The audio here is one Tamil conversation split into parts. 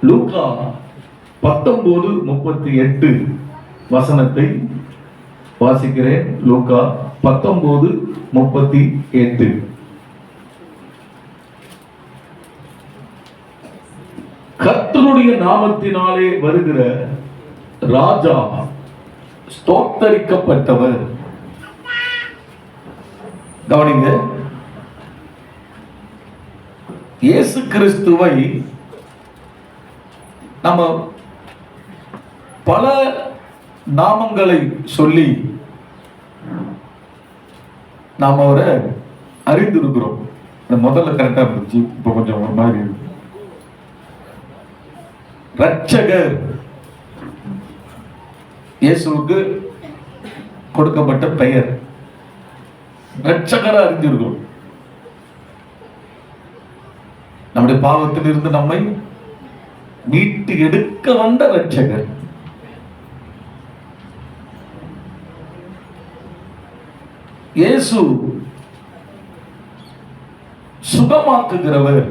லூக்கா 19:38 வசனத்தை வாசிக்கிறேன். லூக்கா 19:38. கர்த்தருடைய நாமத்தினாலே வருகிற ராஜா ஸ்தோத்தரிக்கப்பட்டவர். கவனிங்க, இயேசு கிறிஸ்துவை நம்ம பல நாமங்களை சொல்லி நாம் அவரை அறிந்திருக்கிறோம். முதல்ல கரெக்டா இருந்துச்சு, இப்ப கொஞ்சம் ஒரு மாதிரி இருக்கு. ரட்சகர் இயேசுவுக்கு கொடுக்கப்பட்ட பெயர். ரட்சகரா அறிந்திருக்கிறோம். நம்முடைய பாவத்திலிருந்து நம்மை மீட்டு எடுக்க வந்த ரட்சகர். இயேசு சுகமாக்குகிறவர்,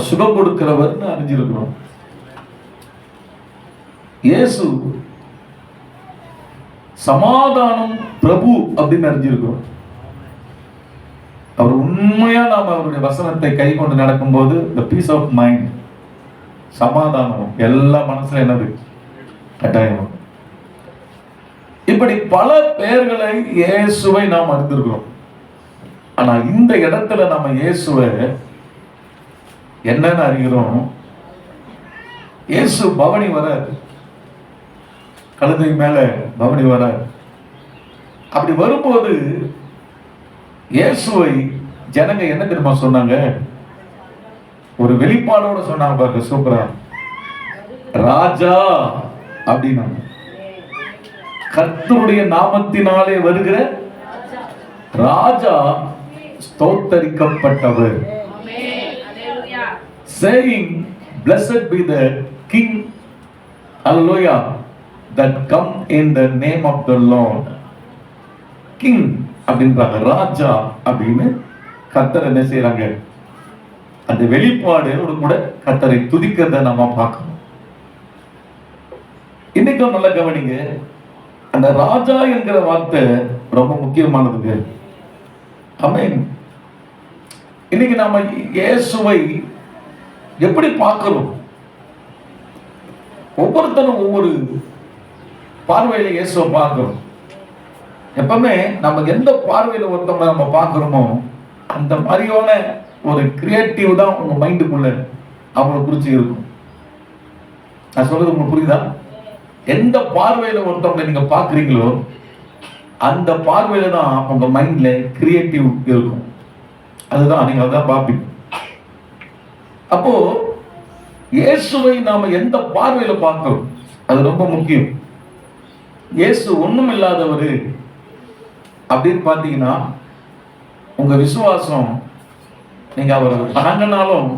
சுகம் கொடுக்கிறவர் அறிஞ்சிருக்கிறோம். இயேசு சமாதானம் பிரபு அப்படின்னு அறிஞ்சிருக்கிறோம். அவர் உண்மையா நாம் அவருடைய வசனத்தை கை கொண்டு நடக்கும்போது the peace of mind, சமாதானம் எல்லா மனசுல என்னது கட்டாயம். இப்படி பல பெயர்களை இயேசுவை நாம் அறிந்திருக்கிறோம். ஆனா இந்த இடத்துல நம்ம இயேசுவை என்னன்னு அறிகிறோம்? இயேசு பவனி வர, கழுதை மேல பவனி வர. அப்படி வரும்போது இயேசுவை ஜனங்க என்ன தெரியுமா சொன்னாங்க? ஒரு வெளிப்பாடோட சொன்னாங்க பாருங்க, சூப்பரா, ராஜா அப்படின்னாங்க. கர்த்தருடைய நாமத்தினாலே வருகிற ராஜா ஸ்தோத்தரிக்கப்பட்டவர். saying blessed be the king, hallelujah, that come in the name of the Lord. king அப்படின்றாங்க, ராஜா அப்படின்னு கர்த்தர் என்ன செய்யறாங்க? அந்த வெளிப்பாடோடு கூட கர்த்தரை துதிக்கிறத நம்ம பார்க்கணும். இன்னைக்கும் நல்லா கவனிங்க, அந்த ராஜா என்கிற வார்த்தை ரொம்ப முக்கியமானதுங்க. ஆமென். இன்னைக்கு நாம இயேசுவை எப்படி பார்க்கிறோம்? ஒவ்வொருத்தரும் ஒவ்வொரு பார்வையில இயேசுவை பார்க்கிறோம். எப்பவுமே நம்ம எந்த பார்வையில ஒருத்தவங்க நம்ம பார்க்கிறோமோ அந்த மாதிரியான ஒரு கிரியேட்டிவ் தான் உங்க மைண்டுக்குள்ள அவங்களை குறிச்சு இருக்கும். நான் சொல்றது உங்களுக்கு புரியுதா? எந்த பார்வையில ஒருத்தவங்க நீங்க பாக்குறீங்களோ அந்த பார்வையில தான் உங்க மைண்ட்ல கிரியேட்டிவ் இருக்கும். அதுதான் நீங்க அதான் பார்ப்பீங்க. அப்போ இயேசுவை நாம எந்த பார்வையில பார்க்கிறோம் அது ரொம்ப முக்கியம். இயேசு ஒண்ணும் இல்லாதவரு அப்படின்னு பாத்தீங்கன்னா உங்க விசுவாசம், நீங்க அவர் வணங்கினாலும்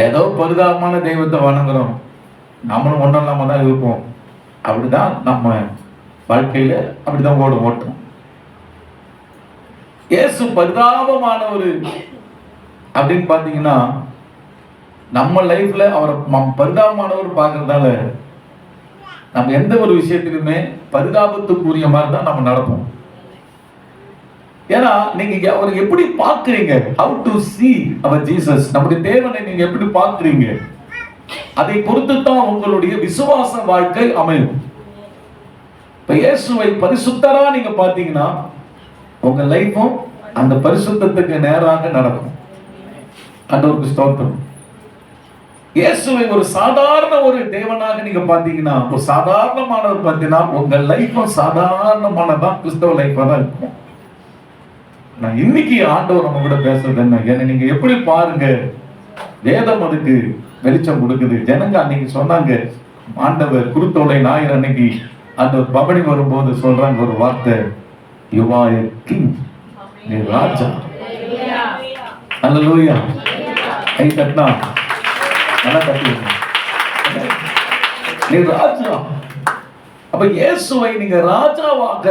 ஏதோ பரிதாபமான தெய்வத்தை வணங்குறோம், நம்மளும் ஒன்றும் இல்லாம தான் இருப்போம், அப்படிதான் நம்ம வாழ்க்கையில அப்படிதான் ஓட்டும். இயேசு பரிதாபமானவர் அப்படின்னு பாத்தீங்கன்னா நம்ம லைஃப்ல அவரை பரிதாபமானவர் பார்க்கறதால நம்ம எந்த ஒரு விஷயத்திலுமே பரிதாபத்துக்குரிய மாதிரி தான் நம்ம நடப்போம். ஏன்னா நீங்க அவரை எப்படி பார்க்கிறீங்க, how to see our Jesus, நம்முடைய தேவனை நீங்க எப்படி பார்க்கிறீங்க, அதை பொறுத்து தான் உங்களுடைய விசுவாச வாழ்க்கை அமையும். இப்ப இயேசுவை பரிசுத்தரா நீங்க பாத்தீங்கன்னா உங்க லைஃபும் அந்த பரிசுத்தத்துக்கு நேராக நடக்கும். ஆண்டவருக்கு ஸ்தோத்திரம். இயேசுவை ஒரு சாதாரண ஒரு தேவனாக நீங்க பாத்தீங்கன்னா, ஒரு சாதாரணமானவர் பார்த்தீங்கன்னா உங்க லைஃபும் சாதாரணமானதான் கிறிஸ்தவ லைஃபா தான் இருக்கும். நான் இன்னைக்கு ஆண்டவர் நம்ம கூட பேசுறது என்ன, என்னை நீங்க எப்படி பாருங்க, வேதம் அதுக்கு வெளிச்சம் கொடுக்குது. ஜனங்க அன்னைக்கு சொன்னாங்க, ஆண்டவர் குருத்தோலை ஞாயிறு அன்னைக்கு அந்த பவனி வரும்போது சொல்றாங்க ஒரு வார்த்தை, யூ ஆர் எ கிங், நீ ராஜா. அல்லேலூயா. கை தட்டினா நல்லா தட்டி, நீ ராஜா. அப்ப இயேசுவை நீங்க ராஜாவாக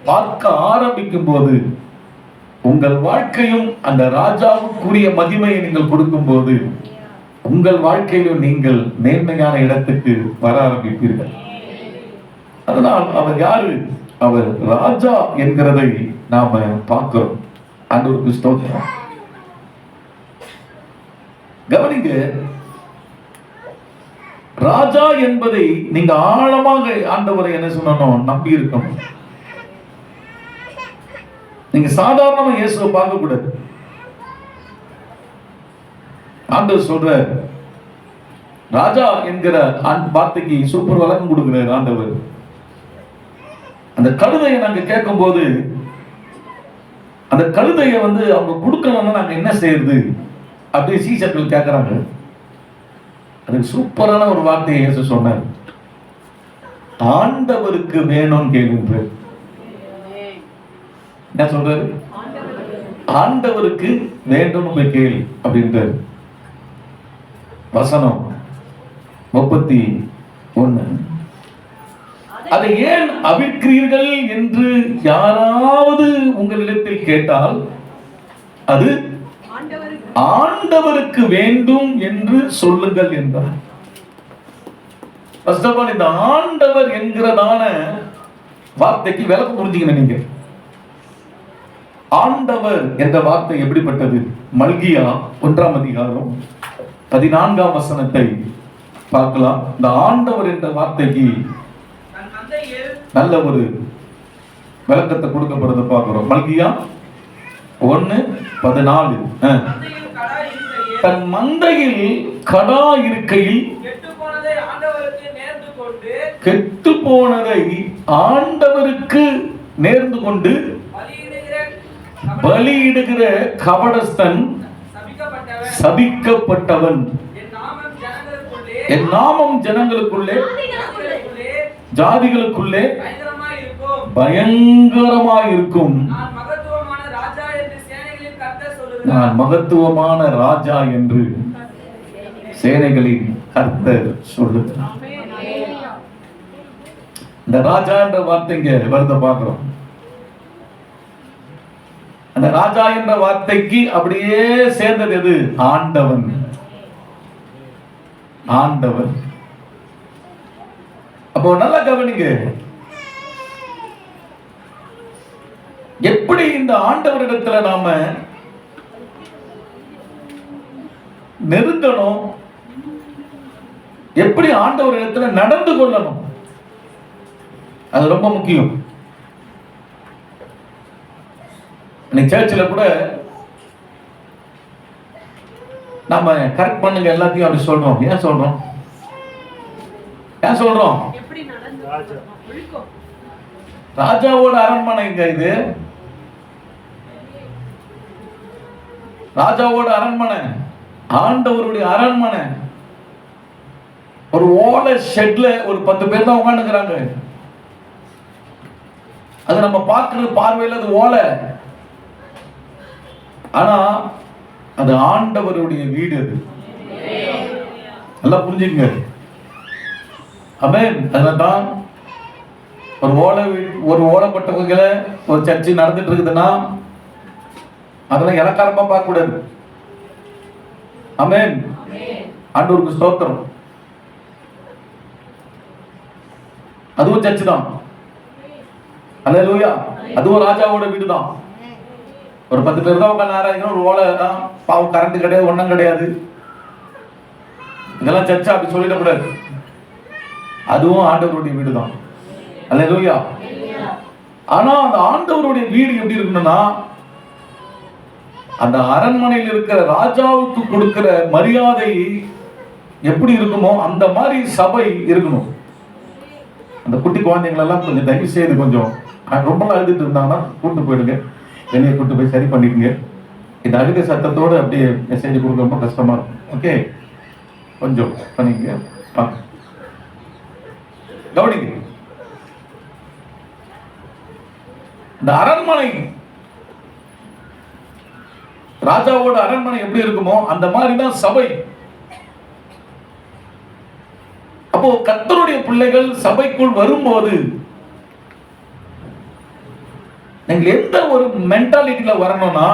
பார்க்க ஆரம்பிக்கும் போது உங்கள் வாழ்க்கையும் அந்த ராஜாவுக்குரிய மகிமையை நீங்கள் கொடுக்கும் போது உங்கள் வாழ்க்கையிலும் நீங்கள் மேன்மையான இடத்துக்கு வர ஆரம்பிப்பீர்கள். அதனால் அவர் யாரு? அவர் ராஜா என்கிறதை நாம பார்க்கிறோம். ஆண்டவருக்கு ஸ்தோத்திரம். கவனிங்க, ராஜா என்பதை நீங்க ஆழமாக ஆண்டவரை என்ன சொல்லணும், நம்பி இருக்கணும். நீங்க சாதாரணமா இயேசுவை பார்க்க கூடாது. ஆண்டவர் சொல்ற ராஜா என்கிற வார்த்தைக்கு சூப்பர் வழக்கம் கொடுக்கிறார் ஆண்டவர். அந்த கழுதையை நாங்க கேட்கும் போது அந்த கழுதையை அவங்க கொடுக்கணும்னா நாங்க என்ன செய்யறது அப்படி சீசர்கள் கேட்கிறாங்க. அதுக்கு சூப்பரான ஒரு வார்த்தையை இயேசு சொன்னார். ஆண்டவருக்கு வேணும்னு கேளுங்க. என்ன சொல்றாரு? ஆண்டவருக்கு வேண்டும் போய் கேள் அப்படின்றாரு. வசனம் 31. அதை ஏன் அவிழ்க்கிறீர்கள் என்று யாராவது உங்களிடத்தில் கேட்டால் அது ஆண்டவருக்கு வேண்டும் என்று சொல்லுங்கள் என்றார். ஃபர்ஸ்ட் ஆஃப் ஆல் இந்த ஆண்டவர் என்கிறதான வார்த்தைக்கு விளக்கம் புரிஞ்சுக்கணும். நீங்க ஆண்டவர் என்ற வார்த்தை எப்படிப்பட்டது? மல்கியா 1ஆம் அதிகாரம் 14ஆம் வசனத்தை பார்க்கலாம். இந்த ஆண்டவர் என்ற வார்த்தைக்கு நல்ல ஒரு விளக்கத்தை கொடுக்கப்படுறத பார்க்கிறோம். மல்கியா 1:14. தன் மந்தையில் கடா இருக்கையில் கெட்டு போனதை ஆண்டவருக்கு நேர்ந்து கொண்டு பலியிடுகிற கபடஸ்தன் சபிக்கப்பட்டவன். என் நாமம் ஜனங்களுக்குள்ளே ஜாதிகளுக்குள்ளே பயங்கரமாயிருக்கும். நான் மகத்துவமான ராஜா என்று சேனைகளின் கர்த்தர் சொல்லுகிறார். இந்த ராஜா என்ற வார்த்தைங்க வருத பார்க்கிறோம். அந்த ராஜா என்ற வார்த்தைக்கு அப்படியே சேர்ந்தது எது? ஆண்டவன். ஆண்டவன். அப்போ நல்லா கவனிங்க, எப்படி இந்த ஆண்டவரிடத்துல நாம நெருங்கணும், எப்படி ஆண்டவரிடத்துல நடந்து கொள்ளணும், அது ரொம்ப முக்கியம். இன்னைக்கு சர்ச்சில் கூட நாம கரெக்ட் பண்ணுங்க எல்லாத்தையும் அப்படி சொல்றோம். ஏன் சொல்றோம்? ஏன் சொல்றோம்? ராஜாவோட அரண்மனைங்க இது. ராஜாவோட அரண்மனை, ஆண்டவருடைய அரண்மனை. ஒரு ஓலை ஷெட்ல ஒரு 10 பேர் தான் உட்காந்துக்கிறாங்க. அது நம்ம பார்க்கிறது பார்வையில் அது ஓலை, ஆனா அது ஆண்டவருடைய வீடு. அது நல்லா புரிஞ்சுங்க. ஆமென். அதனால்தான் ஒரு ஓலைப்பட்டவங்களை ஒரு சர்ச்சை நடந்துட்டு இருக்குதுன்னா அதெல்லாம் இலக்காரமா பார்க்க கூடாது. ஆமென். ஆண்டவருக்கு ஸ்தோத்திரம். அதுவும் சர்ச்சு தான். அல்லேலூயா. அதுவும் ராஜாவோட வீடு தான். ஒரு 10 பேர் தான் உட்காந்து ஆராய்க்கணும். ஒரு ஓலை தான், பாவம் கரண்ட் கிடையாது, ஒன்றும் கிடையாது. இதெல்லாம் சர்ச்சா அப்படி சொல்லிடக்கூடாது. அதுவும் ஆண்டவருடைய வீடு தான். அல்லேலூயா. ஆனா அந்த ஆண்டவருடைய வீடு எப்படி இருக்கணும்னா, அந்த அரண்மனையில் இருக்கிற ராஜாவுக்கு கொடுக்கிற மரியாதை எப்படி இருக்குமோ அந்த மாதிரி சபை இருக்கணும். அந்த குட்டி குழந்தைங்களெல்லாம் கொஞ்சம் தயவு செய்து கொஞ்சம் ரொம்ப அழுதுட்டு இருந்தாங்கன்னா கூட்டு போயிடுங்க, வெளியே கூட்டு போய் சரி பண்ணிக்கங்க. இந்த அழுக சத்தத்தோடு அப்படியே மெசேஜ் கொடுக்க ரொம்ப கஷ்டமா இருக்கும். ஓகே, கொஞ்சம் பண்ணிக்க. கவனிங்க, இந்த அரண்மனை, ராஜாவோட அரண்மனை எப்படி இருக்குமோ அந்த மாதிரி தான் சபை. அப்போ கர்த்தருடைய பிள்ளைகள் சபைக்குள் வரும்போது நீங்க எந்த ஒரு மென்டாலிட்டியில வரணும்னா,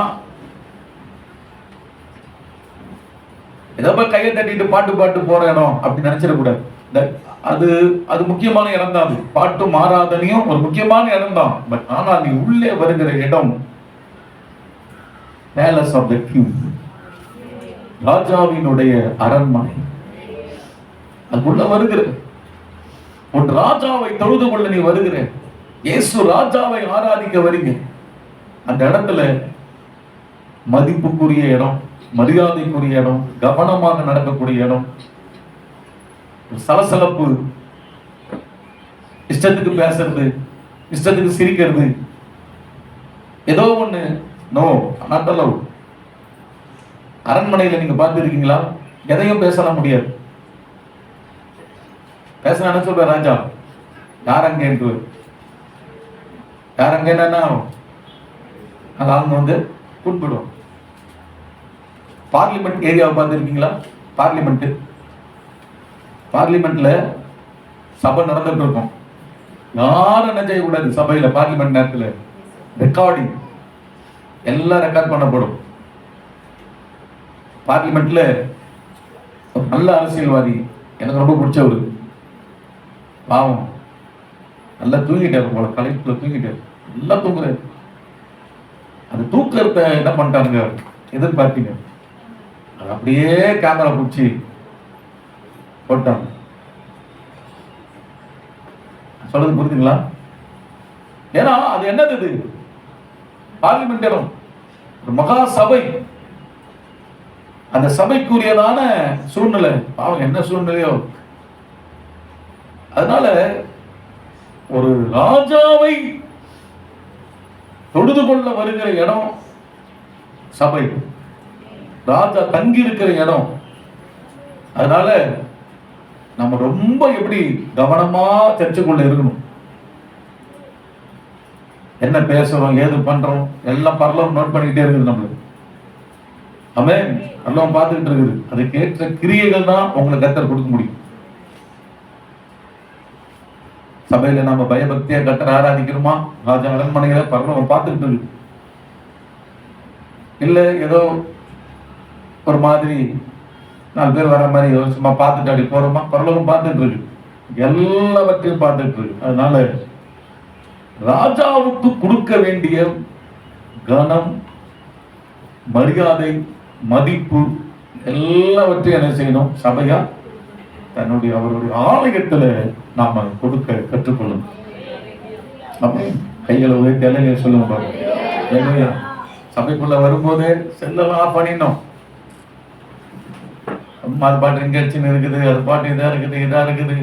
ஏதோ போய் கையை தட்டிட்டு பாட்டு போற இடம் அப்படி நினைச்சிடக்கூடாது. அது அது முக்கியமான இடம் தான். அது பாட்டு மாறாதனையும் ஒரு முக்கியமான இடம் தான். பட் ஆனா நீ உள்ளே வருகிற இடம் பேலஸ் ஆஃப் த கிங், ராஜாவினுடைய அரண்மனை. அதுக்குள்ள வருகிற உன் ராஜாவை தொழுது கொள்ள நீ வருகிற, இயேசு ராஜாவை ஆராதிக்க வருங்க. அந்த இடத்துல மதிப்புக்குரிய இடம், மரியாதைக்குரிய இடம், கவனமாக நடக்கக்கூடிய இடம். சலசலப்பு, இஷ்டத்துக்கு பேசுறது, இஷ்டத்துக்கு சிரிக்கிறது, ஏதோ ஒண்ணு, நோ, நாட் அலௌட். அரண்மனையில நீங்க பார்த்து இருக்கீங்களா? எதையும் பேசலாம் முடியாது. பேச சொல்ற ராஜா யாரங்க என்று, யாரங்க என்னன்னா அங்க அவங்க வந்து கூப்பிடுவோம். பார்லிமெண்ட் ஏரியாவை பார்த்து இருக்கீங்களா? பார்லிமெண்ட்ல சபை நடந்துட்டு இருக்கும். யாரும் என்ன செய்யக்கூடாது சபையில, பார்லிமெண்ட் நேரத்தில் ரெக்கார்டிங் எல்லாம் ரெக்கார்ட் பண்ணப்படும். பார்லிமெண்ட்ல ஒரு நல்ல அரசியல்வாதி, எனக்கு ரொம்ப பிடிச்சவரு, பாவம் நல்லா தூங்கிட்டாரு போல, கலைப்புல தூங்கிட்டாரு, நல்லா தூங்குறாரு. அந்த தூக்கத்தை என்ன பண்ணிட்டாங்க எதிர்பார்த்தீங்க, அப்படியே கேமரா பிடிச்சி போட்டாங்க. சொல்றது புரியுதுங்களா? ஏன்னா அது என்னது, இது பார்லிமெண்ட் இடம், ஒரு மகா சபை, அந்த சபைக்குரியதான சூழ்நிலை. பாவம் என்ன சூழ்நிலையோ. அதனால ஒரு ராஜாவை தொழுது கொள்ள வருகிற இடம் சபை, ராஜா தங்கி இருக்கிற இடம். அதனால நம்ம ரொம்ப எப்படி கவனமா சர்ச்சைக்குள்ள இருக்கணும். என்ன பேசுறோம், ஏது பண்றோம், எல்லாம் பரலோகம் நோட் பண்ணிக்கிட்டே இருக்குது நம்மளுக்கு. ஆமென். பரலோகம் பார்த்துக்கிட்டு இருக்குது. அதுக்கேற்ற கிரியைகள் தான் உங்களுக்கு கர்த்தர் கொடுக்க முடியும். சபையில நாம பயபக்தியா கர்த்தர் ஆராதிக்கிறோமா? ராஜா அரண்மனையில பரலோகம் பார்த்துக்கிட்டு இருக்கு. இல்ல ஏதோ ஒரு மாதிரி 4 பேர் வர மாதிரி சும்மா பார்த்துட்டு அப்படி போறோமா? பரலோகம் பார்த்துட்டு இருக்கு, எல்லாவற்றையும் பார்த்துட்டு இருக்கு. அதனால ராஜாவுக்கு கொடுக்க வேண்டிய கனம், மரியாதை, மதிப்பு எல்லாவற்றையும் என்ன செய்யணும்? சபையா தன்னுடைய அவருடைய ஆலயத்துல நாம கொடுக்க கற்றுக்கொள்ளணும். அப்ப கைகளை உயர்த்தி சொல்லுங்க பாருங்க. சபைக்குள்ள வரும்போதே செல்லலாம் ஆஃப் பண்ணிடணும். அது பாட்டு இங்க இருக்குது, அது பாட்டு இதா இருக்குது.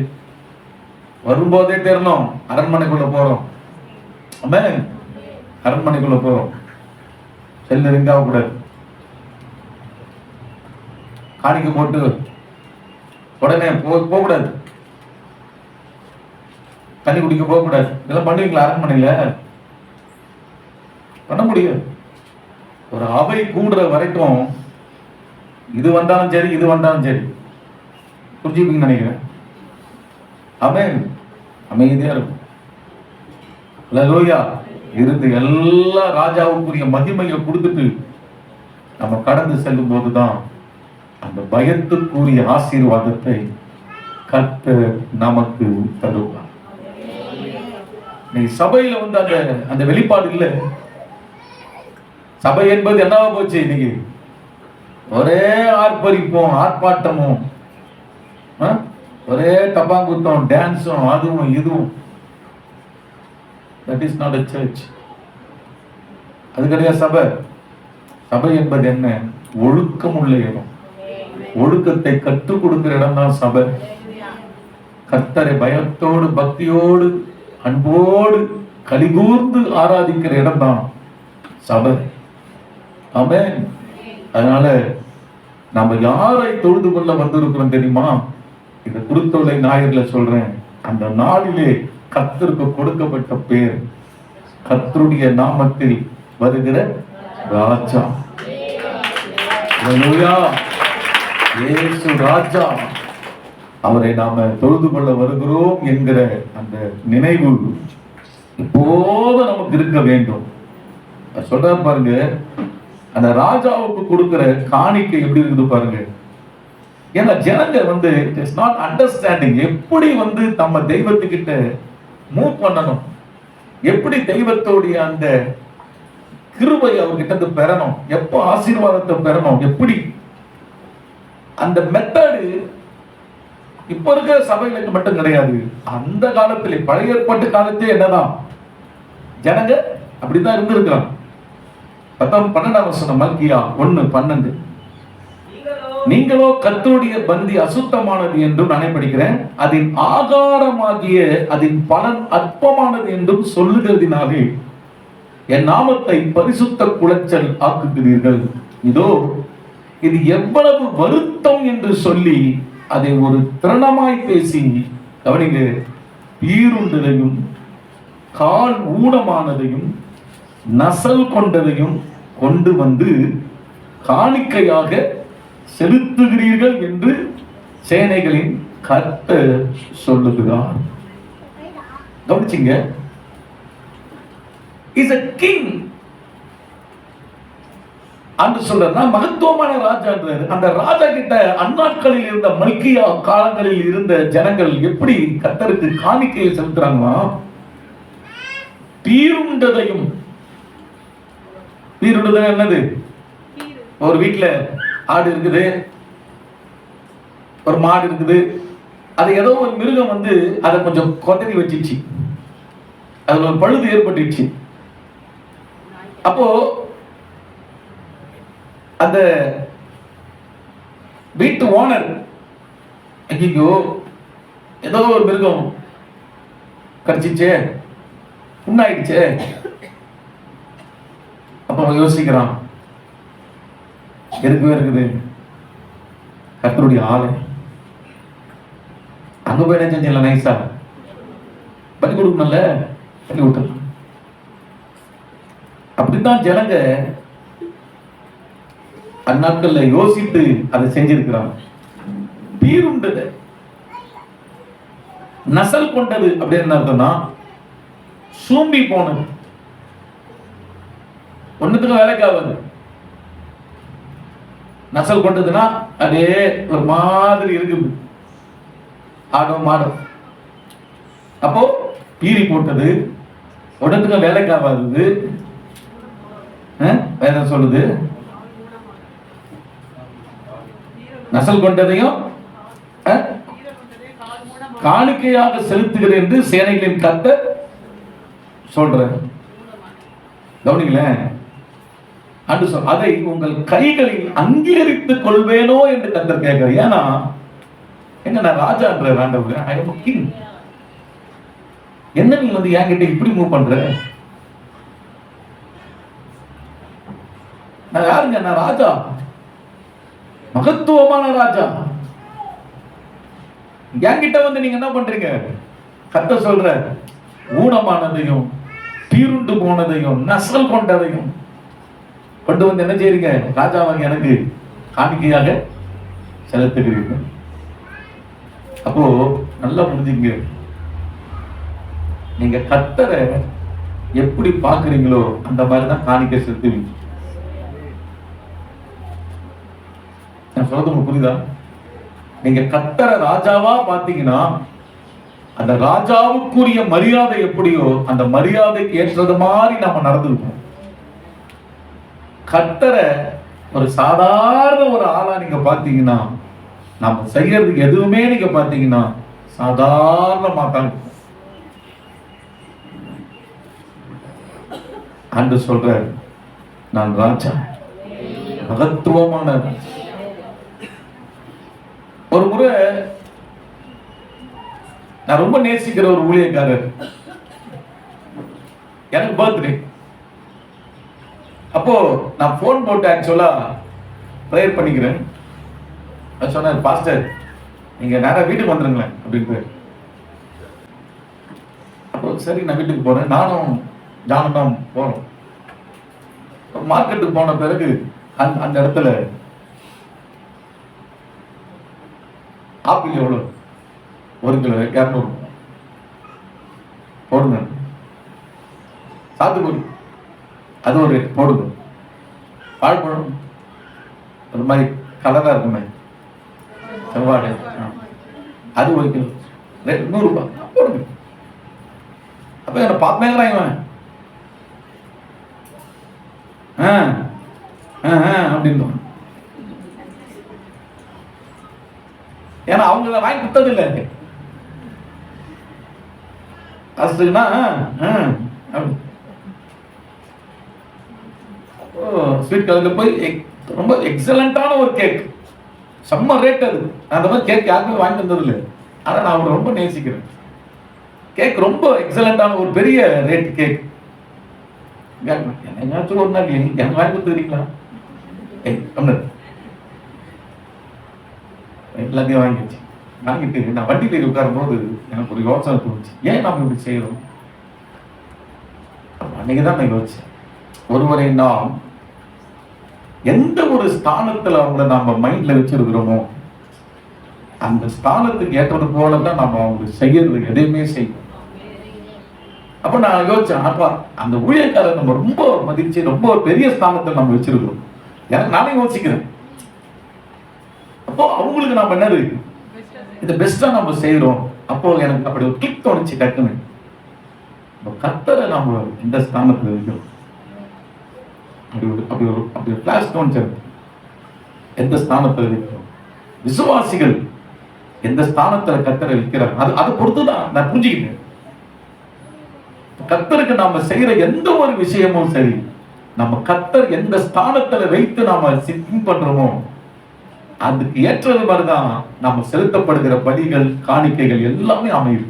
வரும்போதே தெரியணும் அரண்மனைக்குள்ள போறோம். ஆமென். அரண்மனைக்குள்ள போறோம், செல்லு ரிங் ஆகக்கூடாது. காணிக்க போட்டு உடனே போகக்கூடாது. தண்ணி குடிக்க போகக்கூடாது. இதெல்லாம் பண்ணுவீங்களா அரண்மனையில? பண்ண முடியாது. ஒரு அவை கூடுற வரைக்கும் இது வந்தாலும் சரி, இது வந்தாலும் சரி, புரிஞ்சுப்பீங்கன்னு நினைக்கிறேன். ஆமென். அமைதியா இருக்கும். அல்லேலூயா. இருந்து எல்லா ராஜாவுக்குரிய மகிமையை கொடுத்துட்டு நம்ம கடந்து செல்லும் போதுதான் அந்த பயத்துக்குரிய ஆசீர்வாதத்தை கர்த்தர் நமக்கு தருவார். சபையில வந்து அந்த வெளிப்பாடு இல்லை. சபை என்பது என்னவா போச்சு இன்னைக்கு? ஒரே ஆர்ப்பரிப்பும் ஆர்ப்பாட்டமும், ஒரே டப்பாங்குத்தம், டான்ஸும், அதுவும் இதுவும். That is not a church. அது கிடையாது சபை. சபை என்பது என்ன? ஒழுக்கம் உள்ள இடம், ஒழுக்கத்தை கற்றுக் கொடுக்கிற இடம் தான் சபை. கர்த்தரை பயத்தோடு, பக்தியோடு, அன்போடு, கலிகூர்ந்து ஆராதிக்கிற இடம் தான் சபை. ஆமென். அதனால நம்ம யாரை தொழுது கொள்ள வந்திருக்கிறோம் தெரியுமா? இந்த குருத்தோலை ஞாயிறுல சொல்றேன், அந்த நாளிலே கர்த்தருக்கு கொடுக்கப்பட்ட பேர் கர்த்தருடைய நாமத்தில் வருகிற ராஜா. இயேசு ராஜா, அவரை நாம தொழுது கொள்ள வருகிறோம் என்கிற அந்த நினைவு இப்போது நமக்கு இருக்க வேண்டும். சொல்றாரு பாருங்க, அந்த ராஜாவுக்கு கொடுக்கிற காணிக்கை எப்படி இருக்குது பாருங்க. ஏன்னா ஜனங்க வந்து இட்ஸ் நாட் அண்டர்ஸ்டாண்டிங், எப்படி வந்து நம்ம தெய்வத்துக்கிட்ட மூவ் பண்ணணும், எப்படி தெய்வத்தோடைய அந்த கிருபை அவர்கிட்ட இருந்து பெறணும், எப்போ ஆசீர்வாதத்தை பெறணும், எப்படி அந்த மெத்தடு இப்ப இருக்கிற சபைகளுக்கு மட்டும் கிடையாது. அந்த காலத்திலே பழைய ஏற்பாட்டு காலத்தே என்னதான் ஜனங்க அப்படிதான் இருந்திருக்கிறான். 12ஆம் வசனம் மல்கியா 1:12. நீங்களோ கர்த்தருடைய பந்தி அசுத்தமானது என்றும் நான் படிக்கிறேன், அதன் ஆகாரமாகிய அதன் பலன் அற்பமானது என்றும் சொல்லுகிறதினாலே என் நாமத்தை பரிசுத்த குலைச்சல் ஆக்குகிறீர்கள். இதோ இது எவ்வளவு வருத்தம் என்று சொல்லி அதை ஒரு திறனமாய் பேசி, கவனிங்க, ஈருண்டதையும் கால் ஊனமானதையும் நசல் கொண்டதையும் கொண்டு வந்து காணிக்கையாக செலுத்துகிறீர்கள் என்று சேனைகளின் கர்த்தர் சொல்லுகிறார். கவனிச்சிங்க, இஸ் a king அன்று சொல்றா மகத்துவமான ராஜான்றாரு. அந்த ராஜா கிட்ட அந்நாட்களில் இருந்த மல்கியா காலங்களில் இருந்த ஜனங்கள் எப்படி கர்த்தருக்கு காணிக்கையை செலுத்துறாங்களா, பீருண்டதையும். பீருண்டது என்னது? ஒரு வீட்டுல ஆடு இருக்குது, ஒரு மாடு இருக்குது, அது ஏதோ ஒரு மிருகம் வந்து அதை கொஞ்சம் கொதறி வச்சிச்சு, அதுல ஒரு பழுது ஏற்பட்டுச்சு. அப்போ அந்த வீட்டு ஓனர், ஐயோ ஏதோ ஒரு மிருகம் கடிச்சிச்சே, புண்ணாயிடுச்சே. அப்ப யோசிக்கிறான், இருக்கவே இருக்குது கர்த்தருடைய ஆளு, அங்க போய் என்ன செஞ்சல, நைஸா பண்ணி கொடுக்கணும்ல, பண்ணி விட்டுலாம். அப்படித்தான் ஜனங்க அந்நாட்கள்ல யோசித்து அதை செஞ்சிருக்கிறான். பீருண்டது, நசல் கொண்டது அப்படின்னு அர்த்தம்னா சூம்பி போனது, ஒண்ணுத்துக்கும் வேலைக்கு ஆகாது. நசல் கொண்டதுன்னா அதே ஒரு மாதிரி இருக்குது, ஆடும் மாடும். அப்போ பீரி போட்டது, ஒன்றுத்துக்கும் வேலைக்கு ஆகாது. வேற சொல்லுது, நசல் கொண்டதையும் காணிக்கையாக செலுத்துகிறேன் என்று சேனைகளின் கர்த்தர் சொல்ற. கவனிங்களேன், அதை உங்கள் கைகளில் அங்கீகரித்துக் கொள்வேனோ என்று கர்த்தர் கேட்கிறார். ஏன்னா எங்க நான் ராஜான்ற ஆண்டவர், ஐ அம் கிங். என்ன நீ வந்து என்கிட்ட இப்படி மூவ் பண்ற? நான் யாருங்க? நான் ராஜா, மகத்துவமான ராஜா. என்கிட்ட வந்து நீங்க என்ன பண்றீங்க? கர்த்தர் சொல்ற, ஊனமானதையும் பீருண்டு போனதையும் நசல் கொண்டதையும் கொண்டு வந்து என்ன செய்றீங்க? ராஜாவாக எனக்கு காணிக்கையாக செலுத்துகிறீர்கள். அப்போ நல்லா புரிஞ்சுங்க, நீங்க கர்த்தரை எப்படி பாக்குறீங்களோ அந்த மாதிரிதான் காணிக்கை செலுத்துவீங்க. நான் சொல்றது உங்களுக்கு புரியுதா? நீங்க கர்த்தரை ராஜாவா பாத்தீங்கன்னா அந்த ராஜாவுக்குரிய மரியாதை எப்படியோ அந்த மரியாதைக்கு ஏற்றது மாதிரி நம்ம நடந்துருக்கோம். கர்த்தரை ஒரு சாதாரண ஒரு ஆளா நீங்க பாத்தீங்கன்னா, நம்ம செய்யறதுக்கு எதுவுமே நீங்க பாத்தீங்கன்னா சாதாரணமா தான் அன்று சொல்ற, நான் ராஜா, மகத்துவமான ராஜா. ஒரு முறை நான் ரொம்ப நேசிக்கிற ஒரு ஊழியக்காரர், எனக்கு பர்த்டே. அப்போ நான் போன் போட்டு ஆக்சுவலா ப்ரேயர் பண்ணிக்கிறேன். சொன்னார், பாஸ்டர் நீங்க நேரம் வீட்டுக்கு வந்துருங்களேன் அப்படின்னு. அப்போ சரி நான் வீட்டுக்கு போறேன், நானும் ஜானும் தான் போறோம். மார்க்கெட்டுக்கு போன பிறகு அந்த இடத்துல ஆப்பிள் எவ்வளவு? 1 கிலோ 200 போடுங்க. சாத்துக்குடி அது ஒரு போடுங்க. வாழைப்பழம் அது மாதிரி கலரா இருக்குமே, செவ்வாழை, அது 1 கிலோ 100 ரூபாய் போடுங்க. அப்ப என்ன பார்ப்பேங்கிறான் இவன். அப்படின்னு. ஏன்னா அவங்க வாங்கி கொடுத்தது இல்லை. ஸ்வீட் கடையில போய் ரொம்ப எக்ஸலண்டான ஒரு கேக், செம்ம ரேட். அது அந்த மாதிரி கேக் யாருமே வாங்கி தந்தது இல்லை. ஆனா நான் அவரை ரொம்ப நேசிக்கிறேன். கேக் ரொம்ப எக்ஸலண்டான ஒரு பெரிய ரேட் கேக். என்னாச்சும் ஒரு நாள் எனக்கு வாங்கி கொடுத்துக்கிறீங்களா? எல்லாத்தையும் வாங்கிட்டு நான் வண்டியில் உட்காரும் போது எனக்கு ஒரு யோசனை தோணுச்சு, ஏன் நாம இப்படி செய்யறோம்? அன்னைக்குதான் நான் யோசிச்சேன், ஒருவரை நாம் எந்த ஒரு ஸ்தானத்துல அவங்கள நாம மைண்ட்ல வச்சிருக்கிறோமோ அந்த ஸ்தானத்துக்கு ஏற்றது போலதான் நாம அவங்களுக்கு செய்யறது எதையுமே செய்வோம். அப்ப நான் யோசிச்சேன், அப்பா அந்த ஊழியக்காரர் நம்ம ரொம்ப மதிச்சு ரொம்ப பெரிய ஸ்தானத்தில் நம்ம வச்சிருக்கிறோம். எனக்கு நானே யோசிக்கிறேன். அப்போ அவங்களுக்கு நாம என்னது இந்த பெஸ்டா நம்ம செய்யறோம். அப்போ எனக்கு அப்படி ஒரு கிளிக் தோணுச்சு டக்குன்னு. கர்த்தரை நாம இந்த ஸ்தானத்துல வைக்கிறோம். அப்படி ஒரு பிளாஷ் தோணுச்சு. எந்த ஸ்தானத்துல வைக்கிறோம், விசுவாசிகள் எந்த ஸ்தானத்துல கர்த்தரை வைக்கிறார் அதை பொறுத்துதான் நான் புரிஞ்சுக்கிட்டேன். கர்த்தருக்கு நாம செய்யற எந்த ஒரு விஷயமும் சரி, நம்ம கர்த்தர் எந்த ஸ்தானத்துல வைத்து நாம திங்க் பண்றோமோ அதுக்கு ஏற்றது மாதிரிதான் நாம செலுத்தப்படுகிற பலிகள் காணிக்கைகள் எல்லாமே அமையும்.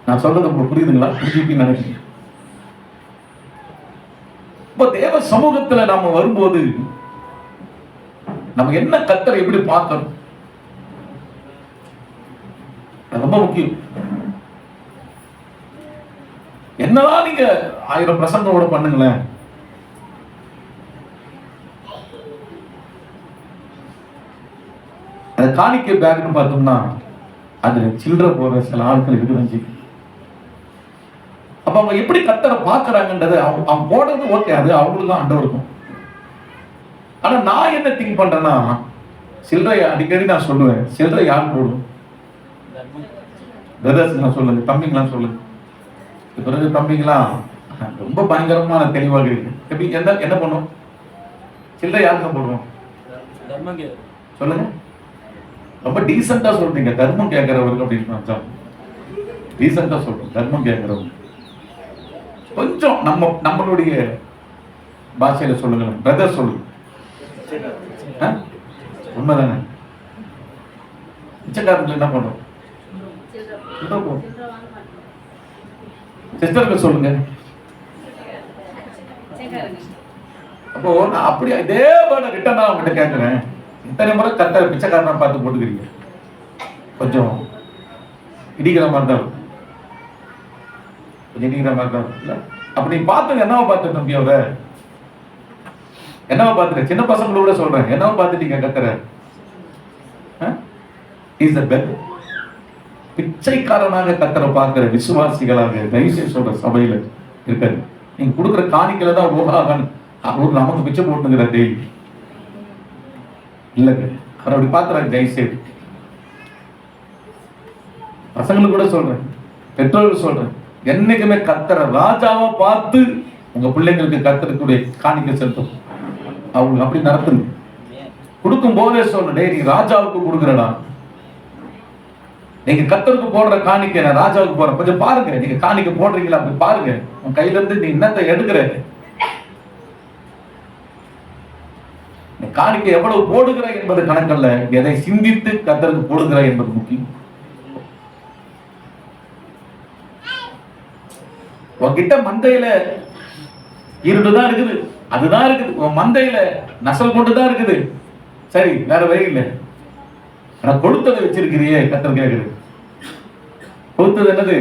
நான் சொல்றது உங்களுக்கு புரியுதுங்களா? புரிஞ்சுக்கிட்டு நினைக்கிறேன். இப்ப தேவ சமூகத்துல நாம வரும்போது நம்ம என்ன கர்த்தரை எப்படி பார்க்கணும் ரொம்ப முக்கியம். என்னதான் நீங்க 1000 பிரசங்கோட பண்ணுங்களேன், அந்த காணிக்கை பேக்னு பார்த்தோம்னா அதுல சில்லற போற சில ஆட்கள் இருக்குதுச்சு. அப்ப அவங்க எப்படி கர்த்தரை பார்க்கறாங்கன்றது அவங்க போடுறது ஓகே, அது அவங்களுக்கு தான் அண்டை இருக்கும். ஆனா நான் என்ன திங்க் பண்றேன்னா, சில்லறை அடிக்கடி நான் சொல்லுவேன், சில்லறை யார் போடும்? பிரதர்ஸ் நான் சொல்லுங்க, தம்பிங்களாம் சொல்லுங்க. பிறகு தம்பிங்களாம் ரொம்ப பயங்கரமான தெளிவாக இருக்கு. எப்படி என்ன பண்ணும்? சில்லறை யாருக்கு போடுவோம்? சொல்லுங்க. ரொம்ப டீசெண்டா சொல்றீங்க, தர்மம் கேட்கிறவருக்கு அப்படின்னு. டீசெண்டா சொல்றோம், தர்மம் கேட்கிறவங்க. கொஞ்சம் நம்மளுடைய பாஷையில சொல்லுங்க, பிரதர் சொல்லுங்க. உண்மைதானே? பிச்சைக்காரங்க என்ன பண்றோம்? சிஸ்டர்கள் சொல்லுங்க. அப்போ நான் அப்படியே இதே வேர்ட ரிட்டர்னா அவங்ககிட்ட கேட்கிறேன், இத்தனை முறை கர்த்தர் பிச்சைக்காரனா பார்த்து போட்டுக்கிறீங்க, கொஞ்சம் இடிக்கிற மாதிரி தான் இருக்கும். கொஞ்சம் இடிக்கிற மாதிரி தான் இருக்குல்ல? அப்படி பார்த்தது என்னவா பார்த்து தம்பி? அவர என்னவா பார்த்துட்டு? சின்ன பசங்களோட சொல்றேன், என்னவா பார்த்துட்டீங்க கர்த்தரை? Is the best. பிச்சைக்காரனாக கர்த்தரை பார்க்கிற விசுவாசிகளாக தயவுசெய்து சொல்ற சபையில இருக்காது. நீங்க கொடுக்குற காணிக்கையில தான் அவர் நமக்கு பிச்சை போட்டுங்கிற டெய்லி இல்லைங்க. அவர் அப்படி பார்க்கிறாரு. தயவுசெய்து பசங்களுக்கு கூட சொல்றேன், பெற்றோர்கள் சொல்றேன், என்னைக்குமே கர்த்தரை ராஜாவா பார்த்து உங்க பிள்ளைங்களுக்கு கர்த்தருக்குடைய காணிக்கை செலுத்தும். அவங்க அப்படி நடத்துங்க. கொடுக்கும் போதே சொல்றேன், டேய் நீ ராஜாவுக்கு கொடுக்குறடா, நீங்க கர்த்தருக்கு போடுற காணிக்கை நான் ராஜாவுக்கு போறேன், கொஞ்சம் பாருங்க. நீங்க காணிக்கை போடுறீங்களா அப்படி பாருங்க. உன் கையில இருந்து நீ என்னத்தை எடுக்கிற, காணிக்கை எவ்வளவு போடுகிற என்பது கணக்கல்ல, எதை சிந்தித்து கர்த்தருக்கு போடுகிற என்பது முக்கியம். உன்கிட்ட மந்தையில இருந்துதான் இருக்குது, அதுதான் இருக்குது. உன் மந்தையில நசல் கொண்டுதான் இருக்குது, சரி வேற வழி இல்லை. ஆனா கொடுத்ததை வச்சிருக்கிறியே கர்த்தர் கேட்குது. கொடுத்தது என்னது?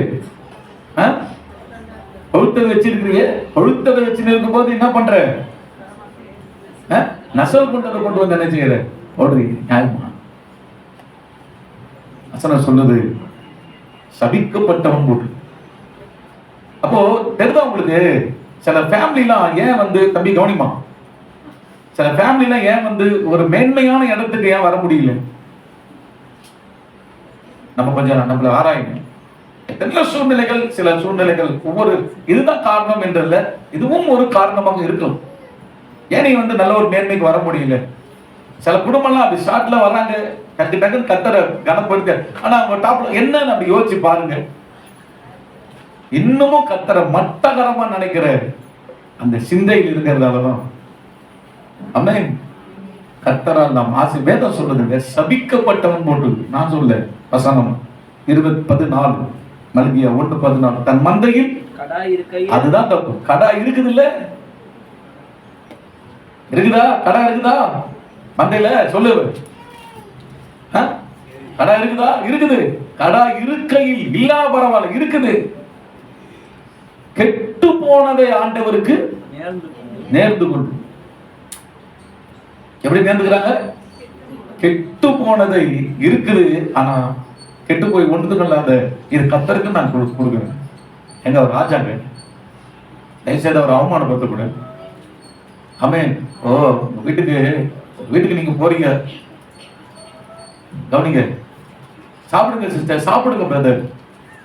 கொழுத்ததை வச்சிருக்கிறியே, கொழுத்ததை வச்சிருக்கும் போது என்ன பண்ற? நசல் கொண்டதை கொண்டு வந்து என்ன செய்யற? ஓடுறீங்க. நியாயமா? வசனம் சொல்லுது, சபிக்கப்பட்டவன் போட்டு அப்போ தெரியுதா உங்களுக்கு, சில ஃபேமிலிலாம் ஏன் வந்து, தம்பி கவனிமா, சில ஃபேமிலிலாம் ஏன் வந்து ஒரு மேன்மையான இடத்துக்கு ஏன் வர முடியல? நம்ம கொஞ்சம் நம்மள ஆராயணும். எத்தனையோ சூழ்நிலைகள், சில சூழ்நிலைகள் ஒவ்வொரு இதுதான் காரணம் என்றல்ல, இதுவும் ஒரு காரணமாக இருக்கும். ஏன் நீ வந்து நல்ல ஒரு மேன்மைக்கு வர முடியல? சில குடும்பம்லாம் அப்படி ஷார்ட்ல வர்றாங்க, டக்கு டக்குன்னு கத்தரை கனப்படுத்த, ஆனா அவங்க டாப்ல என்னன்னு அப்படி யோசிச்சு பாருங்க. இன்னமும் கத்தரை மட்டகரமா நினைக்கிற அந்த சிந்தையில் இருக்கிறதாலதான். ஆமென். கர்த்தரால் நாம் ஆசை, வேதம் சொல்லுதுங்க, சபிக்கப்பட்டவன் போட்டு, நான் சொல்ல வசனம் 20:14, மல்கியா 1:14, தன் மந்தையில் கடா இருக்கையில், அதுதான் தப்பு. கடா இருக்குது இல்ல, இருக்குதா? கடா இருக்குதா மந்தையில? சொல்லு. கடா இருக்குதா? இருக்குது. கடா இருக்கையில், இல்லா பரவாயில்ல, இருக்குது. கெட்டு போனதை ஆண்டவருக்கு நேர்ந்து கொண்டு. எப்படி நேர்ந்துக்கிறாங்க? கெட்டு போனதை இருக்குது, ஆனா கெட்டு போய் ஒன்றுக்கும் இல்லாத இது கத்தருக்கு நான் கொடுக்குறேன். எங்க அவர் ராஜாங்க, தயவுசெய்து அவர் அவமானப்படுத்தக்கூடாது. ஆமென். ஓ, வீட்டுக்கு நீங்க போறீங்க, கவனிங்க, சாப்பிடுங்க சிஸ்டர், சாப்பிடுங்க பிரதர்,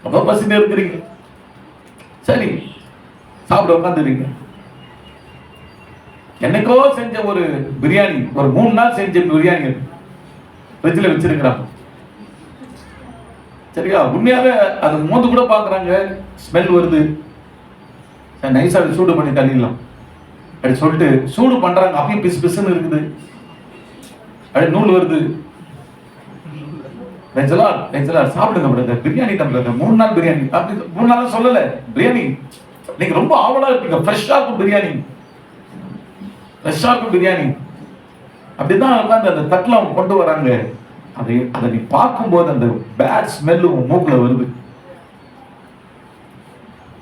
ரொம்ப பசியா இருக்கிறீங்க, சரி சாப்பிட உட்காந்துறீங்க. என்னைக்கோ செஞ்ச ஒரு பிரியாணி, ஒரு 3 நாள் செஞ்ச பிரியாணி ஃப்ரிட்ஜில் வச்சிருக்கிறான். சரியா? உண்மையாவே அது மோந்து கூட பாக்குறாங்க, ஸ்மெல் வருது, நைஸா சூடு பண்ணி தள்ளிடலாம் அப்படி சொல்லிட்டு சூடு பண்றாங்க. அப்பயும் பிசு பிசுன்னு இருக்குது, அப்படி நூல் வருது. சாப்பிடுங்க பிரதர், பிரியாணி தான் பிரதர், 3 நாள் பிரியாணி. அப்படி 3 நாள் சொல்லல, பிரியாணி நீங்க ரொம்ப ஆவலா இருப்பீங்க, ஃப்ரெஷ்ஷா இருக்கும் பிரியாணி, ஃப்ரெஷ்ஷா இருக்கும் பிரியாணி. அப்படிதான் உட்காந்து அந்த தட்டுல அவங்க கொண்டு வராங்க. அதை நீ பார்க்கும்போது அந்த பேட் ஸ்மெல் மூக்குல வருது.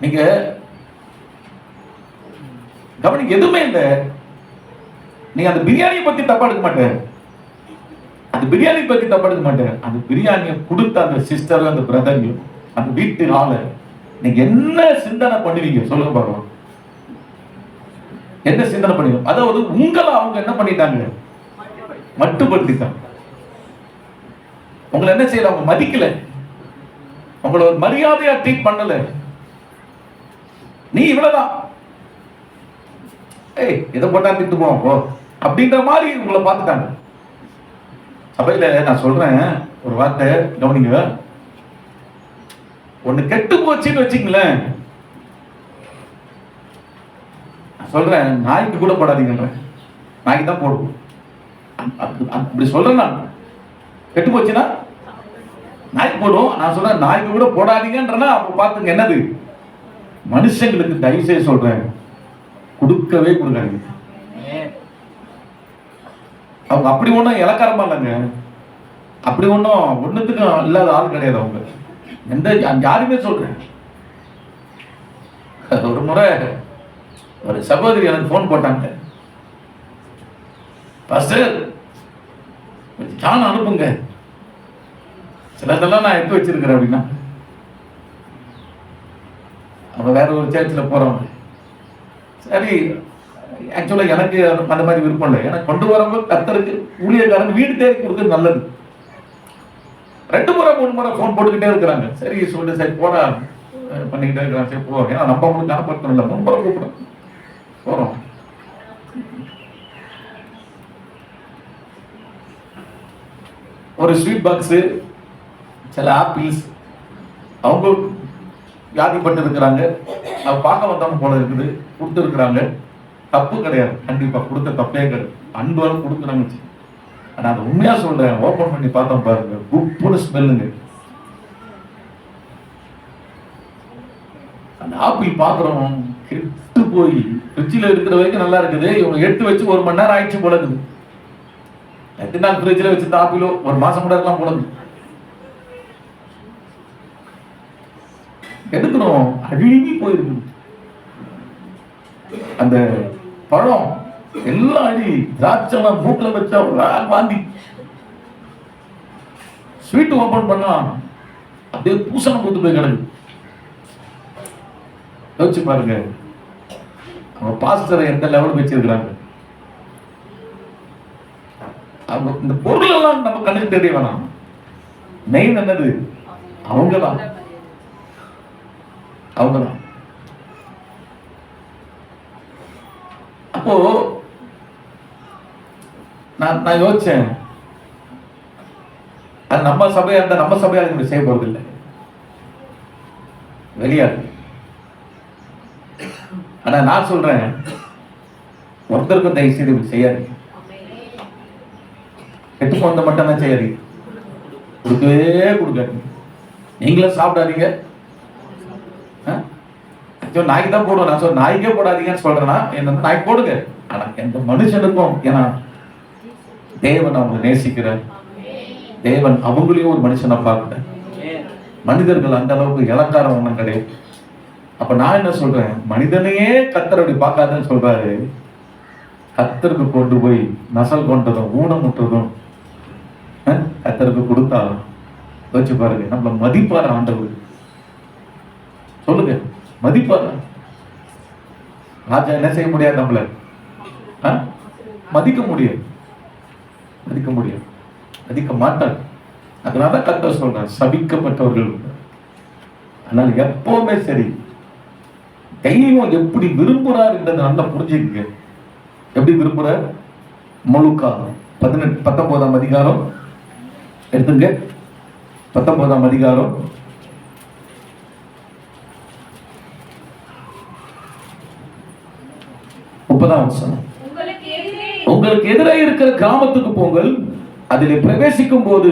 நீங்க கவனிங்க, எதுவுமே இல்லை. நீங்க அந்த பிரியாணியை பத்தி தப்பா எடுக்க மாட்டேன், அந்த பிரியாணி பத்தி தப்பா எடுக்க மாட்டேன். அந்த பிரியாணியை கொடுத்த அந்த சிஸ்டர், அந்த பிரதர், அந்த வீட்டு ஆள நீங்க என்ன சிந்தனை பண்ணுவீங்க சொல்லுங்க பாருங்க. என்ன சிந்தனை பண்ணுவீங்க? அதாவது உங்களை அவங்க என்ன பண்ணிட்டாங்க? மட்டுப்படுத்திட்டாங்க. உங்களை என்ன செய்யல? அவங்க மதிக்கல, உங்களை ஒரு மரியாதையா ட்ரீட் பண்ணல. நீ இவ்வளவுதான், இதை போட்டா திட்டு போவோம் அப்படின்ற மாதிரி உங்களை பார்த்துட்டாங்க. சபையில நான் சொல்றேன் ஒரு வார்த்தை, கவனிங்க. ஒண்ணு கெட்டு போச்சுன்னு வச்சுங்களேன், சொல்றேன், நாய்க்கு கூட போடாதீங்கன்ற, நாய்க்கு தான் போடுவோம். அப்படி சொல்றேன் நான். கெட்டு போச்சுன்னா நாய்க்கு போடுவோம், நான் சொல்றேன் நாய்க்கு கூட போடாதீங்கன்றனா அப்ப பாத்துங்க என்னது. மனுஷங்களுக்கு தயவு செய்து சொல்றேன், கொடுக்கவே கொடுக்காதீங்க. அவங்க அப்படி ஒண்ணும் இலக்காரமா இல்லைங்க, அப்படி ஒண்ணுத்துக்கும் இல்லாத ஆள் கிடையாது அவங்க. எந்த யாருமே சொல்றேன். ஒரு முறை ஒரு சகோதரி எனக்கு போன் போட்டாங்க, பாஸ்டர் ஜான் அனுப்புங்க, சிலதெல்லாம் நான் எடுத்து வச்சிருக்கிறேன் அப்படின்னா. அவங்க வேற ஒரு சேர்ச்சில் போறவங்க. சரி, ஆக்சுவலா எனக்கு அந்த மாதிரி விருப்பம் இல்லை. எனக்கு கொண்டு வரவங்க கத்தருக்கு ஊழியக்காரங்க வீடு தேடி கொடுக்குறது நல்லது. 2 முறை 3 முறை போன் போட்டுக்கிட்டே இருக்கிறாங்க. சரி சொல்லு, சரி போடா பண்ணிக்கிட்டே இருக்கிறாங்க. சரி போவோம், ஏன்னா நம்ம அவங்களுக்கு ஞாபகப்படுத்தணும் இல்லை. 3 முறை கூப்பிடும் போறோம். ஒரு ஸ்வீட் பாக்ஸ், சில ஆப்பிள்ஸ், அவங்க வியாதிப்பட்டு இருக்கிறாங்க, அவங்க பார்க்க வந்தவங்க போல இருக்குது, கொடுத்து இருக்கிறாங்க. தப்பு கிடையாது, கண்டிப்பா கொடுத்த தப்பே கிடையாது, அன்பு கொடுக்குறாங்க. ஆனா அதை உண்மையா சொல்றேன், ஓபன் பண்ணி பார்த்தோம் பாருங்க, குப்புன்னு ஸ்மெல்லுங்க. அந்த ஆப்பிள் பாக்குறோம் கெட்டு போய் ஃப்ரிட்ஜில் இருக்கிற வரைக்கும் நல்லா இருக்குது. இவங்க எடுத்து வச்சு 1 மணி நேரம் ஆயிடுச்சு போல இருக்குது. 2 நாள் ஃப்ரிட்ஜில் வச்சிருந்த ஆப்பிளோ 1 மாசம் கூட இருக்கலாம் போல இருக்குது. எடுக்கணும், அழுகி போயிருக்கு. அந்த பழம் எல்லாம் அடி, திராட்சைலாம் மூக்கில் வச்சா வாந்தி. ஸ்வீட் ஓபன் பண்ணா அப்படியே பூசணம் கொடுத்து போய் கிடக்கு. யோசிச்சு பாருங்க, அவங்க பாஸ்டரை எந்த லெவலுக்கு வச்சிருக்கிறாங்க. அவங்க இந்த பொருள் எல்லாம் நம்ம கண்ணுக்கு தெரிய வேணாம், மெயின் என்னது? அவங்கதான். அப்போ நான் யோசிச்சேன், அது நம்ம சபையா இருந்தா நம்ம சபையால இப்படி செய்ய போறது இல்லை, வெளியாது. ஆனா நான் சொல்றேன், ஒருத்தருக்கும் தயவு செய்து இப்படி செய்யாது. கெட்டு போன மட்டும் தான் செய்யாது, கொடுக்கவே கொடுக்காது. நீங்களும் சாப்பிடாதீங்க. நாய்க்கு தான் போடுவோம். நான் சொல்ல நாய்க்கே போடாதீங்கன்னு சொல்றேன்னா என்ன, நாய்க்கு போடுங்க. ஆனா எந்த மனுஷனுக்கும், ஏன்னா தேவன் அவங்க நேசிக்கிறார். தேவன் அவங்களையும் ஒரு மனுஷனை பார்க்க, மனிதர்கள் அந்த அளவுக்கு இலக்காரம் ஒண்ணும் கிடையாது. அப்ப நான் என்ன சொல்றேன், மனிதனையே கர்த்தர் அப்படி பார்க்காதுன்னு சொல்றாரு. கர்த்தருக்கு கொண்டு போய் நசல் கொண்டதும் ஊனமுற்றதும் கர்த்தருக்கு கொடுத்தா வச்சு பாருங்க, நம்மள மதிப்பார் ஆண்டவர். சொல்லுங்க, மதிப்பார். ராஜா என்ன செய்ய முடியாது, நம்மள மதிக்க முடியாது, மதிக்க மாட்டார். அதனால கர்த்தர் சொல்றார், சபிக்கப்பட்டவர்கள். அதனால எப்பவுமே சரி, தெய்வம் எப்படி விரும்புறார் என்றதை நல்லா புரிஞ்சுக்க. எப்படி விரும்புறார்? மலுக்கா 19ஆம் அதிகாரம் எடுத்துங்க. 19ஆம் அதிகாரம் 30ஆம் வசனம். உங்களுக்கு எதிரே இருக்கிற கிராமத்துக்கு போங்கள், அதிலே பிரவேசிக்கும் போது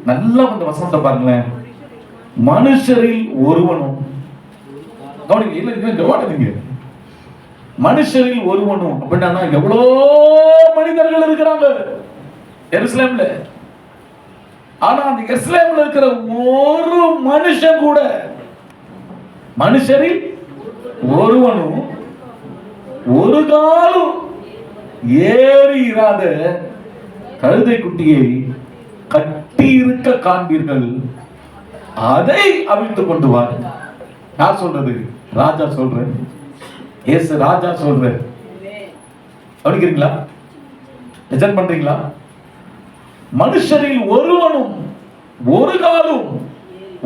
நல்லா வந்து வசனத்தை பாருங்களேன். மனுஷரில் ஒருவனும், மனுஷரில் ஒருவனும் அப்படின்னா எவ்வளோ மனிதர்கள் இருக்கிறாங்க எருசலேம்ல. ஆனா அந்த எருசலேம்ல இருக்கிற ஒரு மனுஷன் கூட, மனுஷரில் ஒருவனும் ஒரு காலும் ஏறி இராத கழுதை குட்டியை கட்டி இருக்க காண்பீர்கள், அதை அவிழ்த்து கொண்டு வா. யார் சொல்றது? ராஜா சொல்ற, இயேசு ராஜா சொல்ற. கவனிக்கிறீங்களா? லிசன் பண்றீங்களா? மனுஷரில் ஒருவனும் ஒரு காலும்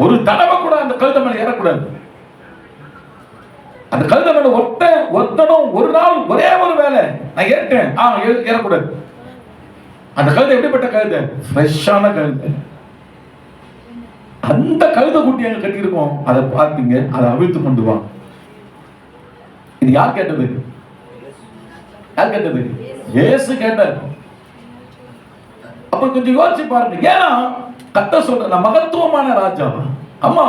ஒரு தடவை கூட அந்த கழுதை மேல ஏறக்கூடாது. அந்த கழுதை மேல ஒருத்தனும் ஒரு நாள் ஒரே ஒரு வேலை நான் ஏற்றேன் ஏறக்கூடாது. அந்த கழுதை எப்படிப்பட்ட கழுதை? ஃப்ரெஷ்ஷான கழுதை. அந்த கழுதை குட்டி அங்க கட்டி இருக்கோம், அதை பார்த்தீங்க, அதை அவிழ்த்து கொண்டு வா. இது யார் கேட்டது? யார் கேட்டது? இயேசு கேட்டார். அப்ப கொஞ்சம் யோசிச்சு பாருங்க. ஏன்னா கர்த்தர் சொல்ற மகத்துவமான ராஜா. அம்மா,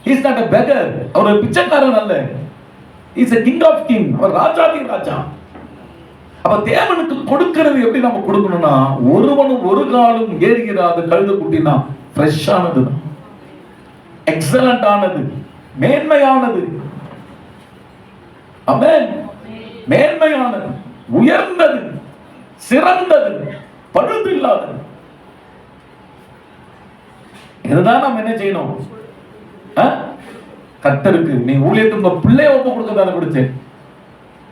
he is not a beggar. அவர் ஒரு பிச்சைக்காரன் அல்ல. he is a king of king. அவர் ராஜாதி ராஜா. அப்ப தேவனுக்கு கொடுக்கிறது எப்படி நம்ம கொடுக்கணும்னா, ஒருவனும் ஒரு காலும் ஏறுகிறாத கழுதை குட்டினா ஃப்ரெஷ்ஷானது, எக்ஸலண்ட் ஆனது, மேன்மையானது. ஆமென். மேன்மையானது, உயர்ந்தது, சிறந்தது, பழுது இல்லாதது. இதுதான் நம்ம என்ன செய்யணும்? கர்த்தருக்கு நீ ஊழியத்துக்கு உங்க பிள்ளைய ஒப்பு கொடுக்கறதான கொடுத்தேன்.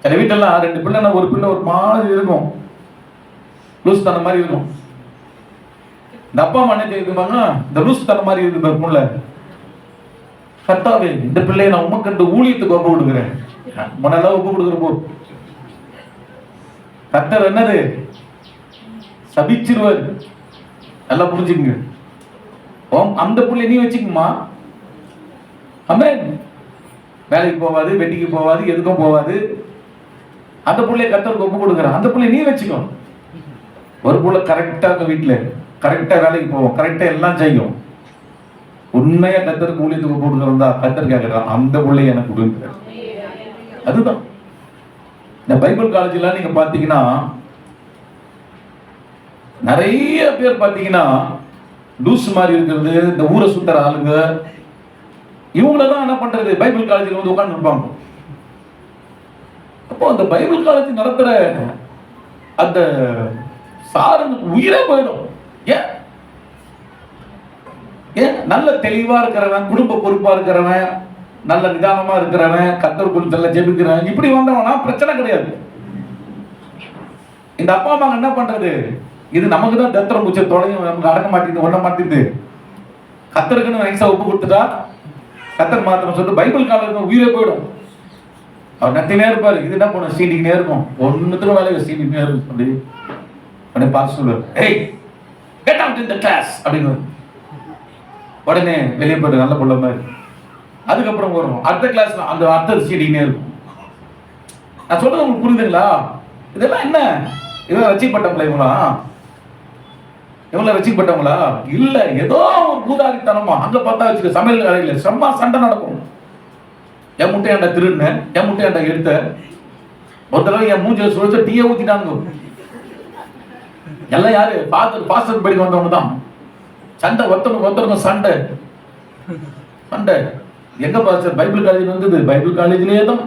சில வீட்டெல்லாம் 2 பிள்ளைனா ஒரு பிள்ளை ஒரு மாதிரி இருக்கும், லூஸ் தன மாதிரி இருக்கும். இந்த அப்பா அம்மா என்ன செய்யுவாங்க, இந்த லூஸ் தன மாதிரி இருக்கும்ல, கர்த்தாவே இந்த பிள்ளையை நான் உமக்கு ஊழியத்துக்கு ஒப்பு கொடுக்குறேன், முன்னெல்லாம் ஒப்பு கொடுக்குற போ. கர்த்தர் என்னது? சபிச்சிருவார். நல்லா புரிஞ்சுங்க. அந்த பிள்ளை நீ வச்சுக்குமா. ஆமென். வேலைக்கு போவாது, வெட்டிக்கு போவாது, எதுக்கும் போவாது. அந்த பிள்ளைய கர்த்தருக்கு ஒப்பு கொடுக்குறான். அந்த பிள்ளை நீ வச்சுக்கோ. ஒரு பிள்ளை கரெக்டா வீட்டுல கரெக்டா வேலைக்கு போவோம், கரெக்டா எல்லாம் செய்யும். உண்மையா கர்த்தருக்கு ஊழியத்துக்கு ஒப்பு கொடுக்குறதா கர்த்தர் கேட்கிறான், அந்த பிள்ளைய எனக்கு கொடுக்குற. அதுதான் இந்த பைபிள் காலேஜ்லாம் நீங்க பாத்தீங்கன்னா நிறைய பேர் பாத்தீங்கன்னா லூஸ் மாதிரி இருக்கிறது, இந்த ஊரை சுத்தர ஆளுங்க, இவங்களதான் என்ன பண்றது, பைபிள் காலேஜில் வந்து உட்கார்ந்து இருப்பாங்க. அப்போ அந்த பைபிள் காலேஜ் நடத்துற அந்த சாரனுக்கு உயிரே போயிடும். ஏன்? நல்ல தெளிவா இருக்கிறவன், குடும்ப பொறுப்பா இருக்கிறவன், நல்ல நிதானமா இருக்கிறவன், கர்த்தர் குறிச்செல்லாம் ஜெபிக்கிறவன், இப்படி வந்தவனா பிரச்சனை கிடையாது. இந்த அப்பா அம்மா என்ன பண்றது? இது நமக்கு தான் தத்திரம் பூச்சை தொலையும், நமக்கு அடக்க மாட்டேங்குது, ஒண்ண மாட்டேங்குது. கர்த்தருக்குன்னு நைஸா ஒப்பு கொடுத்துட்டா கர்த்தர் மாத்திரம் சொல்லிட்டு பைபிள் காலம் உயிரே போயிடும். அவர் நத்தினே இருப்பாரு. இது என்ன பண்ண சீண்டிக்கினே இருக்கும், ஒன்னுத்துல வேலையை சீண்டிக்கினே இருக்கும். அப்படி பார்த்து சொல்லுவார், ஏய் get out in the class அப்படின்னு. உடனே வெளியே போயிட்டு நல்ல புள்ள மாதிரி. அதுக்கப்புறம் வரும் அடுத்த கிளாஸ்ல அந்த அர்த்தம் சீண்டிக்கினே இருக்கும். நான் சொல்றது உங்களுக்கு புரியுதுங்களா? இதெல்லாம் என்ன, இதெல்லாம் ரசிக்கப்பட்டவங்களா? இவங்கள ரசிக்கப்பட்டவங்களா? இல்ல, ஏதோ ஒரு பூதாரித்தனமா. அங்க பார்த்தா வச்சுக்க சமையல் அறையில செம்ம சண்டை நடக்கும். என் முட்டையாண்ட திருடுன, என் முட்டையாண்ட எடுத்த, ஒரு தடவை என் மூஞ்சில சுழச்ச டீயை ஊத்திட்டாங்க. எல்லாம் யாரு? பாஸ்டர் படிக்க வந்தவங்க தான். சண்டை, ஒருத்தருக்கும் சண்டை சண்டை. எங்க பாஸ்டர்? பைபிள் காலேஜ் வந்தது. பைபிள் காலேஜ்லயே தான்.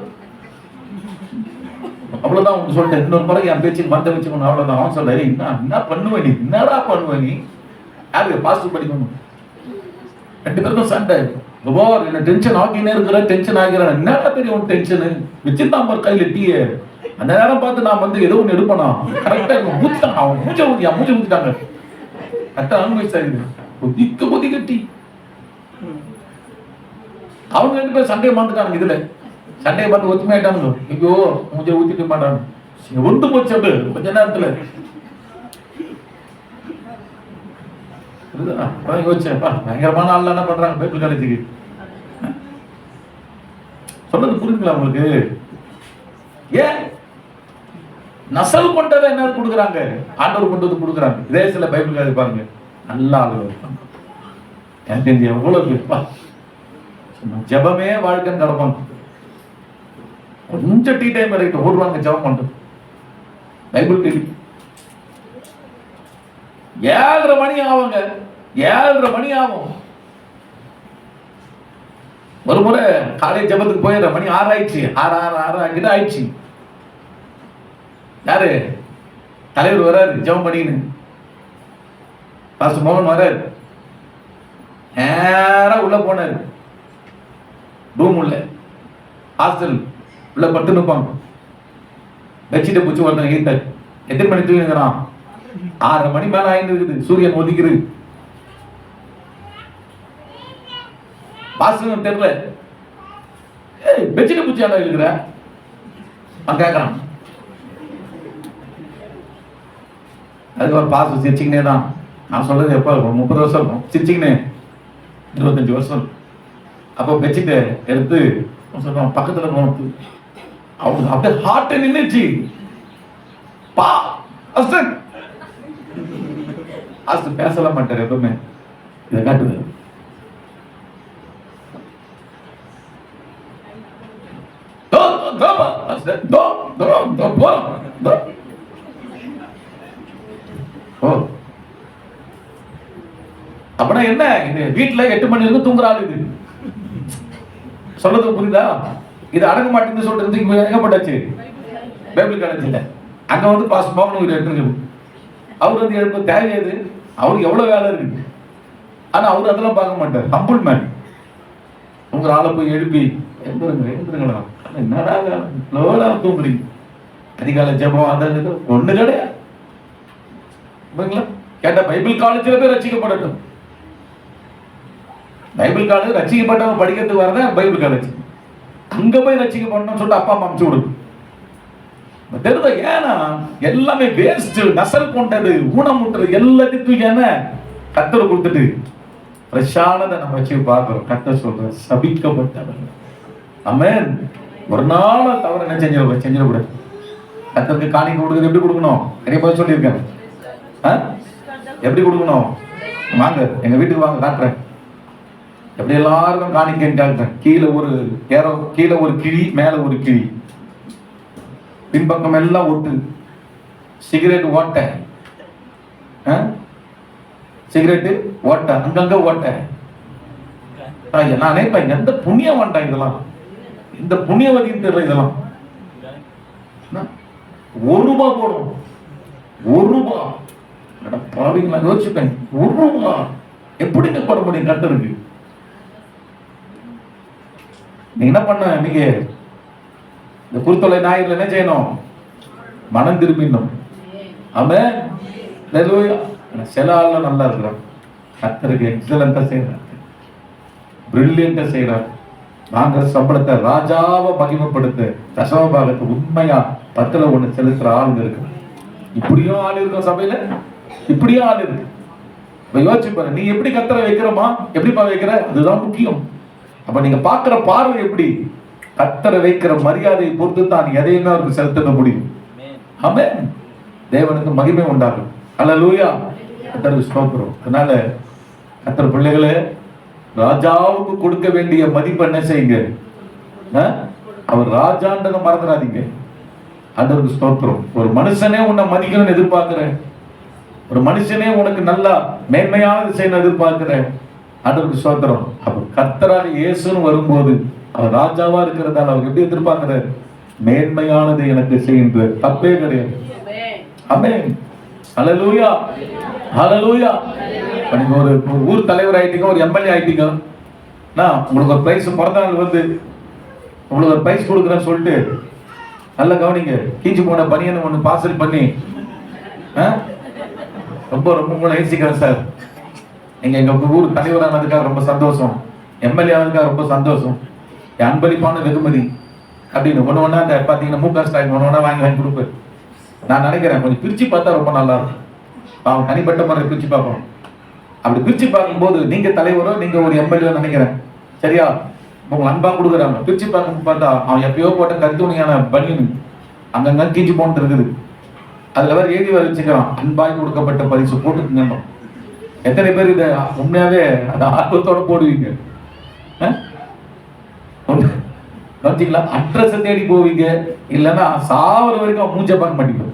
அவ்வளவுதான் அவங்க சொல்லிட்டேன். இன்னொரு முறை என் பேச்சுக்கு மத்த வச்சுக்கணும், அவ்வளவுதான். அவன் சொல்ல, என்ன பண்ணுவ நீ, என்னடா பண்ணுவ நீ? யாரு? பாஸ்டர் படிக்கணும். 2 பேருக்கும் சண்டை. என்ன டென்ஷன் ஆகினே இருக்கிற, டென்ஷன் ஆகிறேன். என்னடா தெரியும் டென்ஷனு? வச்சிருந்தான் ஒரு கையில டீ. அந்த நேரம் பார்த்து நான் வந்து ஏதோ ஒண்ணு எடுப்பனா, கரெக்டா ஊத்திட்டாங்க. அவன் மூச்சை ஊத்திட்டாங்க. கரெக்டா அனுபவிச்சாரு. கொதிக்க டீ. அவங்க 2 பேரும் சண்டையை மாட்டுட்டாங்க. இதுல சண்டையை பார்த்து ஒத்துமையாயிட்டாங்க. ஐயோ மூஞ்சை ஊத்திக்க மாட்டாங்க. ஒன்று போச்சு அப்படி கொஞ்ச நேரத்துல. யோசிச்சேப்பா, பயங்கரமான ஆள் என்ன பண்றாங்க பைபிள் காலேஜுக்கு. சொல்றது புரியுதுங்களா உங்களுக்கு? ஏன் நசல் கொண்டதை என்ன கொடுக்குறாங்க? ஆண்டவர் கொண்டு வந்து கொடுக்குறாங்க. இதே சில பைபிள் காலேஜ் பாருங்க, நல்லா எனக்கு எவ்வளவு ஜபமே வாழ்க்கைன்னு கிடப்பாங்க. கொஞ்சம் டீ டைம் வரைக்கும் ஓடுவாங்க ஜபம் பண்றது. பைபிள் டீ 7:30 மணி ஆகுங்க. 7:30 மணி ஆகும். ஒரு முறை காலேஜ் ஜபத்துக்கு போயிடுற மணி 6 ஆயிடுச்சு. 6 ஆயிடுச்சு. யாரு? தலைவர் வராரு ஜபம் பண்ணின்னு. பாஸ்டர் மோகன் வராரு. நேரா உள்ள போனாரு. ரூம் உள்ள ஹாஸ்டல் உள்ள படுத்து நிற்பாங்க. பெட்ஷீட்டை பூச்சி ஒருத்தன் ஈட்டாரு. எத்தனை மணி தூங்குறான்? 6:30 மணி மேல ஆயிட்டு இருக்குது. சூரியன் ஒதுக்குது. பாஸ்டர் தெரியல, பெட்ஷீட்டை பூச்சி ஆண்டா இருக்கிற அவன் கேட்கறான். அதுக்கு ஒரு பாஸ்டர் சிரிச்சுக்கினே தான். நான் சொல்றது எப்போ 30 வருஷம் இருக்கும். சிரிச்சுக்கினே 25 வருஷம். அப்போ பெட்ஷீட்டை எடுத்து சொல்றான், பக்கத்துல போனது அவங்க அப்படியே ஹார்ட் நின்னுச்சு. பேசல மாட்டார் எப்பவுமே. இதை காட்டுது. அப்படின்னா என்ன? வீட்டுல 8 மணி இருந்து தூங்குறாள். இது சொல்றது புரியுதா? இது அடங்க மாட்டேங்குது சொல்றது எங்கப்பட்டாச்சு? பைபிள் காலேஜ்ல. அங்க வந்து பாஸ் மோகன் எடுத்துருக்குது. அவர் வந்து எழுப்ப தேவையாது. அவருக்கு எவ்வளவு வேலை இருக்கு. ஆனா அவரு அதெல்லாம் பார்க்க மாட்டார். Humble man. உங்க ஆளை போய் எழுப்பி எழுந்துருங்களா, என்னடா லோலா தூங்குறீங்க, அதிகால ஜபம் அதாவது ஒண்ணு கிடையாது. கேட்ட பைபிள் காலேஜ்ல போய் ரசிக்கப்படட்டும். பைபிள் காலேஜ் ரசிக்கப்பட்டவங்க படிக்கிறதுக்கு வரதான் பைபிள் காலேஜ். அங்க போய் ரசிக்கப்படணும்னு சொல்லிட்டு அப்பா அம்மா அனுப்பிச்சு கொடுக்கும். தெரியுதா? ஏன்னா எல்லாமே வேஸ்ட். நசல் கொண்டது, ஊனமுட்டுறது எல்லாத்தையும் என்ன கர்த்தர் கொடுத்துட்டு பிரசானதை நம்ம வச்சு பார்க்கிறோம். கர்த்தர் சொல்ற சபிக்கப்பட்டவர்கள். ஆமென். ஒரு நாள் தவறு என்ன செஞ்சிடக்கூடாது. கர்த்தருக்கு காணிக்கை கொடுக்குறது எப்படி கொடுக்கணும்? நிறைய பேர் சொல்லியிருக்கேன். எப்படி கொடுக்கணும்? வாங்க எங்க வீட்டுக்கு வாங்க, காட்டுறேன். எப்படி எல்லாருக்கும் காணிக்கைன்னு காட்டுறேன். கீழே ஒரு கிளி, மேல ஒரு கிளி, பின்பக்கம் எல்லாம் ஒட்டு, சிகரெட் ஓட்ட, சிகரெட்டு ஓட்ட, அங்கங்க ஓட்ட. நான் நினைப்பேன், எந்த புண்ணியம் வேண்டாம் இதெல்லாம், இந்த புண்ணியவதின்னு தெரியல இதெல்லாம். ₹1 போடும். ₹1 பாவீங்களா? யோசிச்சுப்பேன். ₹1 எப்படிங்க போட முடியும் கர்த்தருக்கு? நீங்க என்ன பண்ண இன்னைக்கு இந்த குருத்தொலை ஞாயிறுல என்ன செய்யணும்? மனம் திரும்பிடணும். ஆமென். ஹல்லேலூயா. சில ஆள்லாம் நல்லா இருக்கிறான், கர்த்தருக்கு எக்ஸலண்டா செய்யறாங்க, பிரில்லியண்டா செய்யறாங்க. வாங்குற சம்பளத்தை ராஜாவை மகிமைப்படுத்த தசம பாகத்தை உண்மையா 10% செலுத்துற ஆளுங்க இருக்கு. இப்படியும் ஆள் இருக்கும் சபையில, இப்படியும் ஆள் இருக்கு. இப்ப யோசிச்சு பாரு, நீ எப்படி கர்த்தரை வைக்கிறோமா, எப்படிப்பா வைக்கிற, அதுதான் முக்கியம். அப்ப நீங்க பாக்குற பார்வை எப்படி, கர்த்தரை வைக்கிற மரியாதையை பொறுத்து தான் நீ எதையுமே அவருக்கு செலுத்த முடியும். ஆமென். தேவனுக்கு மகிமை உண்டாகும். அல்லேலூயா. கர்த்தருக்கு ஸ்தோத்திரம். அதனால கர்த்தர் பிள்ளைகளே, ராஜாவுக்கு கொடுக்க வேண்டிய மதிப்பு என்ன செய்யுங்க, அவர் ராஜான்றதை மறந்துடாதீங்க. ஆண்டவருக்கு ஸ்தோத்திரம். ஒரு மனுஷனே உன்னை மதிக்கணும்னு எதிர்பார்க்கிறேன், ஒரு மனுஷனே உனக்கு நல்லா மேன்மையானது செய்யணும் எதிர்பார்க்கிறேன். ஆண்டவருக்கு ஸ்தோத்திரம். அப்ப கர்த்தராக இயேசுன்னு வரும்போது அவர் ராஜாவா இருக்கிறதால அவர் எப்படி எதிர்பார்க்கிறார், மேன்மையானது எனக்கு செய்கின்ற தப்பே கிடையாது. ஆமென். ஹல்லேலூயா. ஹல்லேலூயா. நீங்க ஒரு ஊர் தலைவர் ஆயிட்டீங்க, ஒரு எம்எல்ஏ ஆயிட்டீங்க, உங்களுக்கு ஒரு பிரைஸ், பிறந்த நாள் வந்து உங்களுக்கு ஒரு பிரைஸ் கொடுக்குறேன்னு சொல்லிட்டு நல்ல கவனிங்க, கீஞ்சி போன பனியனை ஒன்று பார்சல் பண்ணி ரொம்ப ரொம்ப உங்களை நேசிக்கிறேன் சார், நீங்க எங்க ஊர் தலைவரானதுக்காக ரொம்ப சந்தோஷம், எம்எல்ஏ ஆனதுக்காக ரொம்ப சந்தோஷம், என் அன்பளிப்பான வெகுமதி அப்படின்னு ஒன்று ஒன்றா அந்த பார்த்தீங்கன்னா முக ஸ்டாலின் ஒன்று ஒன்றா வாங்கி வாங்கி கொடுப்பேன். நான் நினைக்கிறேன் கொஞ்சம் பிரிச்சு பார்த்தா ரொம்ப நல்லா இருக்கும். அவன் தனிப்பட்ட முறை பிரிச்சு பார்ப்போம். அப்படி பிரிச்சு பார்க்கும்போது நீங்க தலைவரோ நீங்க ஒரு எம்எல்ஏ நினைக்கிறேன், சரியா, உங்க அன்பா கொடுக்குறாங்க. பிரிச்சு பார்க்கும் பார்த்தா அவன் எப்பயோ போட்ட கருத்துணையான பனியன் அங்கங்க கீஞ்சி போட்டு இருக்குது. அதுல வேற எழுதி வர வச்சுக்கிறான், அன்பாய் கொடுக்கப்பட்ட பரிசு போட்டுக்குங்க. எத்தனை பேர் இதை உண்மையாவே அந்த ஆர்வத்தோட போடுவீங்க? அட்ரஸ் தேடி போவீங்க, இல்லைன்னா சாவர வரைக்கும் மூஞ்ச பார்க்க மாட்டீங்க.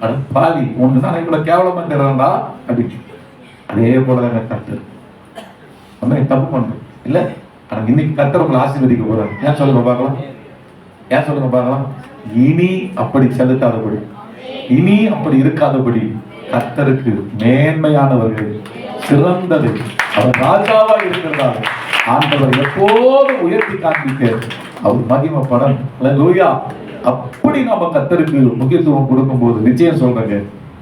அது பாவி ஒண்ணு நான் இவ்வளவு கேவலமா தர்றா அப்படின்னு. அதே போலதாங்க கர்த்தர் தப்பு பண்றோம் இல்ல. ஆனா இன்னைக்கு கர்த்தர் உங்களை ஆசீர்வதிக்க போறாரு. ஏன் சொல்லுங்க பார்க்கலாம், ஏன் சொல்லுங்க பார்க்கலாம். இனி அப்படி செலுத்தாதபடி, இனி அப்படி இருக்காதபடி கர்த்தருக்கு மேன்மையானவர்கள் சிறந்தது அவர் ராஜாவா இருக்கிறதால் ஆண்டவர் எப்போதும் உயர்த்தி காண்பிக்க அவர் மகிமைப்படம். ஹல்லேலூயா. அப்படி நம்ம கர்த்தருக்கு முக்கியத்துவம் கொடுக்கும் போது நிச்சயம் சொல்றேங்க,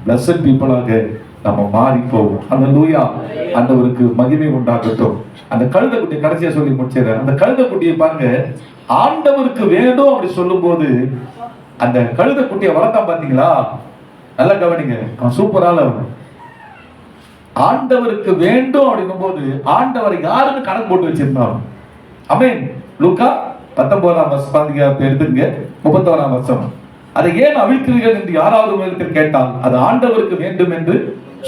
blessed people-ஆக நம்ம மாறி போவோம். ஹல்லேலூயா. ஆண்டவருக்கு மகிமை உண்டாகட்டும். அந்த கழுதைக்குட்டியை கடைசியா சொல்லி முடிச்சிடறேன். அந்த கழுதைக்குட்டியை பாருங்க, ஆண்டவருக்கு வேண்டும் அப்படி சொல்லும் போது அந்த கழுதைக்குட்டியை வளர்த்தான் பாத்தீங்களா, நல்லா கவனிங்க, அவன் சூப்பரால அவன் ஆண்டவருக்கு வேண்டும் அப்படின்னும் போது ஆண்டவர் யாருன்னு கணக்கு போட்டு வச்சிருந்தாங்க. ஆமென். லூக்கா 19ஆம் அதிகாரத்தை எடுத்துங்க, 31ஆம் வசனம். அதை ஏன் அவிழ்க்கிறீர்கள் என்று யாராவது உங்களிடத்தில் கேட்டால் அது ஆண்டவருக்கு வேண்டும் என்று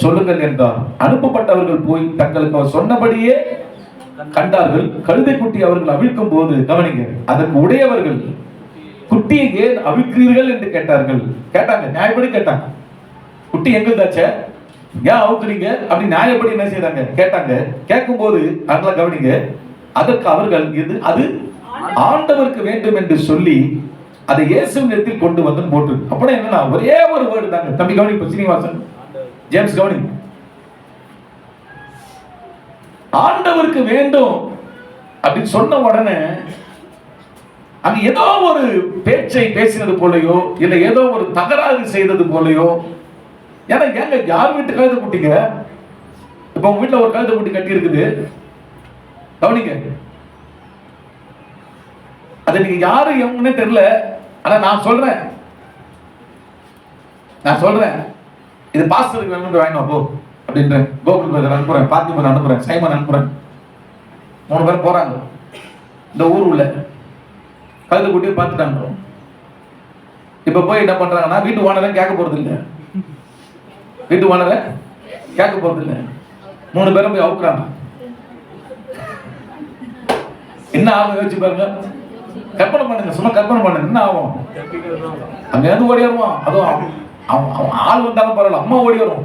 சொல்லுங்கள் என்றார். அனுப்பப்பட்டவர்கள் போய் தங்களுக்கு அவர் சொன்னபடியே கண்டார்கள். கழுதை குட்டி அவர்கள் அவிழ்க்கும் போது கவனிங்க, அதற்கு உடையவர்கள் குட்டியை ஏன் அவிழ்க்கிறீர்கள் என்று கேட்டாங்க. நியாயப்படி கேட்டாங்க, குட்டி எங்கதாச்சே, ஏன் அவுக்குறீங்க அப்படி நியாயப்படி என்ன செய்யறாங்க கேட்டாங்க. கேட்கும் போது நல்லா கவனிங்க, அதற்கு அவர்கள் அது ஆண்டவருக்கு வேண்டும் என்று சொல்லி அதை இயேசுவினிடத்தில் கொண்டு வந்து போட்டு. அப்படின்னா என்னன்னா ஒரே ஒரு வேர்டு தாங்க. தம்பி கவனி, சீனிவாசன், ஜேம்ஸ் கவனி, ஆண்டவருக்கு வேண்டும் அப்படின்னு சொன்ன உடனே அங்க ஏதோ ஒரு பேச்சை பேசினது போலயோ இல்ல ஏதோ ஒரு தகராறு செய்தது போலயோ. ஏன்னா ஏங்க யார் வீட்டு கழுதை குட்டிங்க, இப்ப உங்க வீட்டுல ஒரு கழுதை குட்டி கட்டி இருக்குது, கவனிங்க, அது நீங்க யாரு எவங்கன்னே தெரியல. ஆனா நான் சொல்றேன் இது பாஸ்டருக்கு வேணும் வாங்கினா போ அப்படின்றேன். கோகுல் பிரதர் அனுப்புறேன், பாத்திமன் அனுப்புறேன், சைமன் அனுப்புறேன். 3 பேர் போறாங்க. இந்த ஊர் உள்ள கழுதை குட்டியை பார்த்துட்டாங்க. இப்ப போய் என்ன பண்றாங்கன்னா வீட்டு ஓனரை கேட்க போறது இல்லை, வீட்டு ஓனரை கேட்க போறது இல்லை. 3 பேரும் போய் அவுக்குறாங்க. என்ன ஆகும் யோசிச்சு பாருங்க, கற்பனை பண்ணுங்க, சும்மா கற்பனை பண்ணுங்க, என்ன ஆகும்? அங்க இருந்து ஓடி வருவான். அதுவும் அவன் ஆள் வந்தாலும் பரவாயில்ல, அம்மா ஓடி வரும்.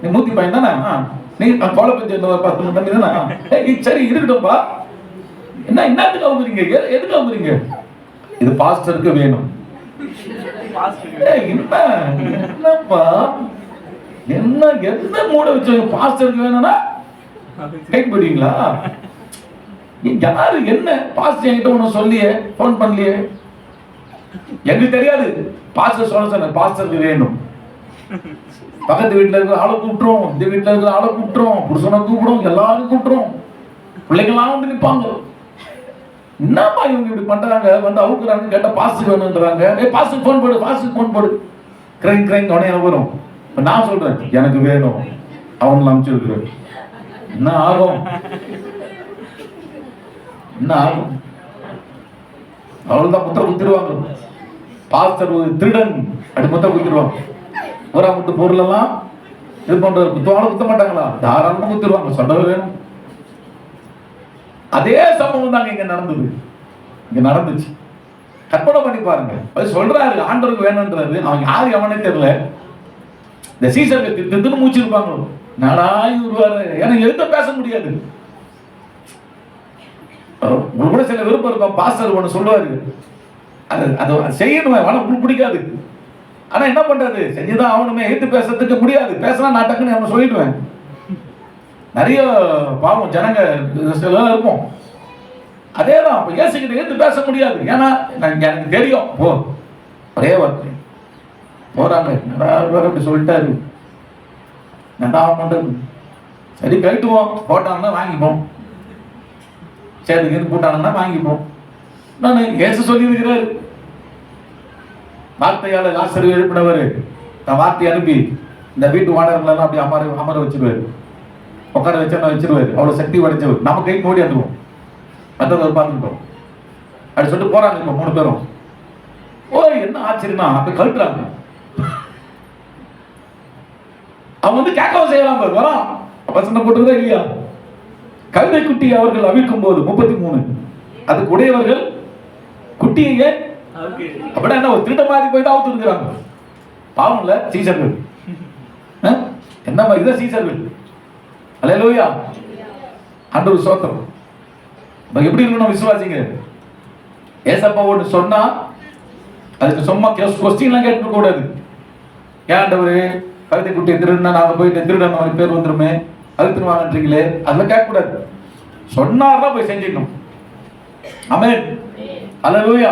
நீ மூத்தி பையன் தானே, நீ கொலை பஞ்சு 10 தண்ணி தானே, சரி இருக்கட்டும்பா, என்னத்துக்கு அவுக்குறீங்க, எதுக்கு அவுக்குறீங்க? இது பாஸ்டருக்கு வேணும். என்னப்பா என்ன எந்த மூட வச்சு பாஸ்டருக்கு வேணும்னா கை போடுவீங்களா? யாரு என்ன பாஸ்டர் என்கிட்ட ஒண்ணு சொல்லியே, போன் பண்ணலையே, எங்களுக்கு தெரியாது. பாஸ்டர் சொன்ன பாஸ்டருக்கு வேணும். பக்கத்து வீட்டுல இருக்கிற ஆளை கூப்பிட்டுரும், இந்த வீட்டுல இருக்கிற ஆளை கூப்பிட்டுரும், புருஷனை கூப்பிடும், எல்லாரும் கூப்பிட்டுரும், பிள்ளைங்களாம் வந்து நிற்பாங்க. என்னப்பா இவங்க இப்படி பண்றாங்க, வந்து அவுக்குறாங்க, கேட்டா பாஸ்டர் வேணும்ன்றாங்க. பாஸ்டர் போன் போடு, பாஸ்டர் போன் போடு, கிரைங் கிரைங் உடனே வரும். நான் சொல்றேன் எனக்கு வேணும், அவங்க அனுப்பிச்சிருக்கிறேன். என்ன ஆகும்? என்ன ஆகும்? அவ்வளவுதான் முத்திர குத்திடுவாங்க. பாஸ்டர் திருடன் அப்படி முத்திர குத்திடுவாங்க. ஊரா முட்டு பொருள் எல்லாம் இது பண்றது குத்துவாங்க, குத்த மாட்டாங்களா? தாராளமா குத்திடுவாங்க. சொல்ல வேணும். அதே சம்பவம் தாங்க இங்க நடந்தது. இங்க நடந்துச்சு. கற்பனை பண்ணி பாருங்க. அது சொல்றாரு ஆண்டவருக்கு வேணும்ன்றாரு. அவங்க யாரு எவனே தெரியல. இந்த சீசனுக்கு தின்னு மூச்சிருப்பாங்க. நாடாய் வருவாரு. ஏன்னா எழுத பேச முடியாது. கூட சில விருப்பம் இருக்கும். பாஸ்டர் ஒண்ணு சொல்லுவாரு, அது செய்யணும், உனக்கு பிடிக்காது. ஆனா என்ன பண்றது, செஞ்சுதான் அவனுமே. எடுத்து பேசுறதுக்கு முடியாது. பேசினா நான் டக்குன்னு அவனை சொல்லிடுவேன். நிறைய பாவம் ஜனங்க சில இருப்போம். அதேதான் இயேசுகிட்ட எடுத்து பேச முடியாது. ஏன்னா எனக்கு தெரியும். ஒரே வார்த்தை போறாங்க, அப்படி சொல்லிட்டாரு, என்ன பண்றது? சரி கட்டுவோம், போட்டாங்கன்னா வாங்கிப்போம், சரி போட்டாங்கன்னா வாங்கிப்போம். நான் இயேசு சொல்லி இருக்கிறாரு, வார்த்தையால லாசரு எழுப்பினவர் நான் வார்த்தை அனுப்பி இந்த வீட்டு வாடகர்களெல்லாம் அப்படி அமர வச்சிருவாரு, உட்கார வச்சிருவாரு. அவ்வளவு சக்தி படைச்சவர். நம்ம கை மூடி அனுப்புவோம், மற்றவர்கள் பார்த்துக்கிட்டோம். அப்படி சொல்லிட்டு போறாங்க. இப்ப 3 பேரும் என்ன ஆச்சரியமா அப்படி கழட்டுறாங்க. அவன் வந்து கேட்கவும் செய்யலாம். வரான் வசனம் போட்டுதான் இல்லையா? கழுதை குட்டி அவர்கள் அவிழ்க்கும் போது 33 அதுக்கு உடையவர்கள் குட்டியை அப்படின்னா என்ன, ஒரு திருட மாதிரி போய் தான் அவுத்து இருக்கிறாங்க. பாவம் இல்ல சீசர்கள். என்ன இதான் சீசர்கள். அல்லேலூயா, ஆண்டவர் ஸ்தோத்திரம். எப்படி இருக்கணும் விசுவாசிங்க? ஏசப்பா ஒன்று சொன்னா அதுக்கு சும்மா கொஸ்டின்லாம் கேட்க கூடாது. ஏன் ஆண்டவரே கழுதை குட்டி திருடுனா நாங்க போயிட்டு திருடன் மாதிரி பேர் வந்துருமே, அது திருவாங்கன்றீங்களே, அதெல்லாம் கேட்க கூடாது. சொன்னார்தான் போய் செஞ்சிடணும். ஆமென், அல்லேலூயா.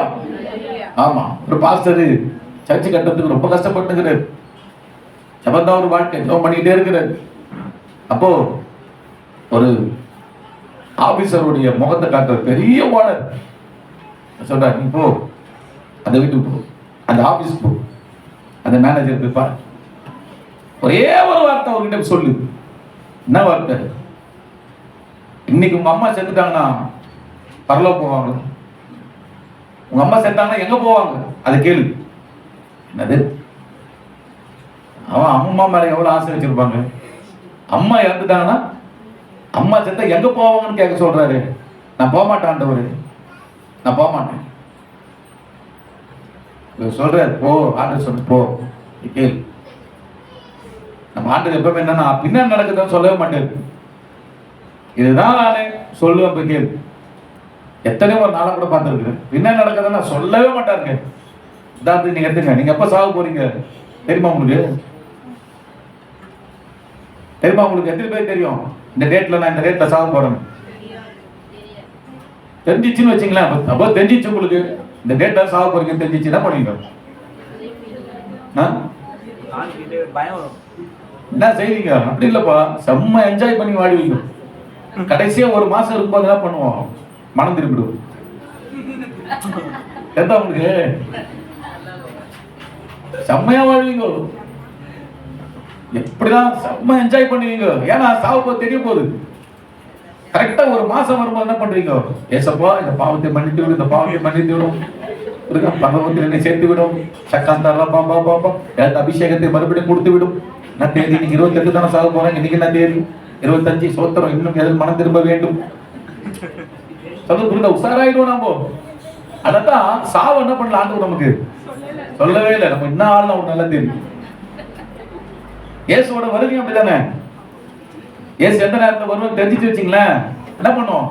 ஆமா, ஒரு பாஸ்டர் சர்ச்சு கட்டத்துக்கு ரொம்ப கஷ்டப்பட்டுக்கிறார். ஜபந்தான் ஒரு வாழ்க்கை, ஜபம் பண்ணிக்கிட்டே இருக்கிறார். அப்போ ஒரு ஆபீசருடைய முகத்தை காட்டுற பெரிய ஓனர் சொல்றாரு, நீ போ அந்த வீட்டுக்கு போ, அந்த ஆபீஸ் போ, அந்த மேனேஜர் போய் பாரு, ஒரே ஒரு வார்த்தை அவர்கிட்ட சொல்லு. என்ன வார்த்தை? இன்னைக்கு உங்க அம்மா செத்துட்டாங்கன்னா பரலோகம் போவாங்க. உங்க அம்மா செத்தாங்கன்னா எங்க போவாங்க? அதை கேளு. என்னது? அவன் அம்மா மேல எவ்வளவு ஆசை வச்சிருப்பாங்க. அம்மா இறந்துட்டாங்கன்னா அம்மா செத்தா எங்க போவாங்கன்னு கேட்க சொல்றாரு. நான் போக மாட்டேன் ஆண்டவரு, நான் போக மாட்டேன் சொல்றாரு. போ, ஆண்டவர் சொல்லு போ, கேளு. நம்ம ஆண்டவர் எப்பவுமே என்னன்னா பின்னாடி நடக்குதுன்னு சொல்லவே மாட்டேன். இதுதான் நானே சொல்லுவேன், போய் கேளு. எத்தனையோ ஒரு நாளை கூட பார்த்துருக்குறேன். பின்னாடி நடக்குதுன்னா சொல்லவே மாட்டாருங்க. இதான் நீங்க எடுத்துங்க, நீங்க எப்ப சாக போறீங்க தெரியுமா உங்களுக்கு? தெரியுமா உங்களுக்கு? எத்தனை பேர் தெரியும் இந்த டேட்ல நான் இந்த டேட்ல சாக போறேன்? தெரிஞ்சிச்சுன்னு வச்சுங்களேன். அப்போ தெரிஞ்சிச்சு உங்களுக்கு இந்த டேட்ல சாக போறீங்கன்னு தெரிஞ்சிச்சு, என்ன பண்ணுவீங்க? என்ன செய்வீங்க? அப்படி இல்லப்பா, செம்ம என்ஜாய் பண்ணி வாடுவீங்க. கடைசியா ஒரு மாசம் இருக்கும்போது என்ன பண்ணுவோம்? மனம் திரும்பிடுவோம். எதா உங்களுக்கு செம்மையா வாழ்வீங்க, எப்படிதான் செம்ம என்ஜாய் பண்ணுவீங்க. ஏன்னா சாவு போது தெரிய போகுது. கரெக்டா ஒரு மாசம் வரும்போது என்ன பண்றீங்க? ஏசப்பா இந்த பாவத்தை மன்னித்து விடும், இந்த பாவத்தை மன்னித்து விடும், பகவத்தில் என்னை சேர்த்து விடும், சக்காந்தாரா பாப்பா பாப்பா எனக்கு அபிஷேகத்தை மறுபடியும் கொடுத்து விடும். நான் தேதி இன்னைக்கு 28 தானே சாக போறேன், இன்னைக்கு என்ன தேதி 25, சோத்திரம், இன்னும் எதில் மனம் திரும்ப வேண்டும் சொல்ல புரியுதா? உஷாராயிடுவோம் நாம. அதான் சாவு என்ன பண்ணல ஆண்டவர் நமக்கு சொல்லவே இல்லை. நம்ம என்ன ஆள் நமக்கு நல்லா தெரியும். இயேசுவோட வருகை அப்படிதானே. இயேசு எந்த நேரத்தில் வருவோம் தெரிஞ்சிச்சு வச்சுங்களேன், என்ன பண்ணுவோம்?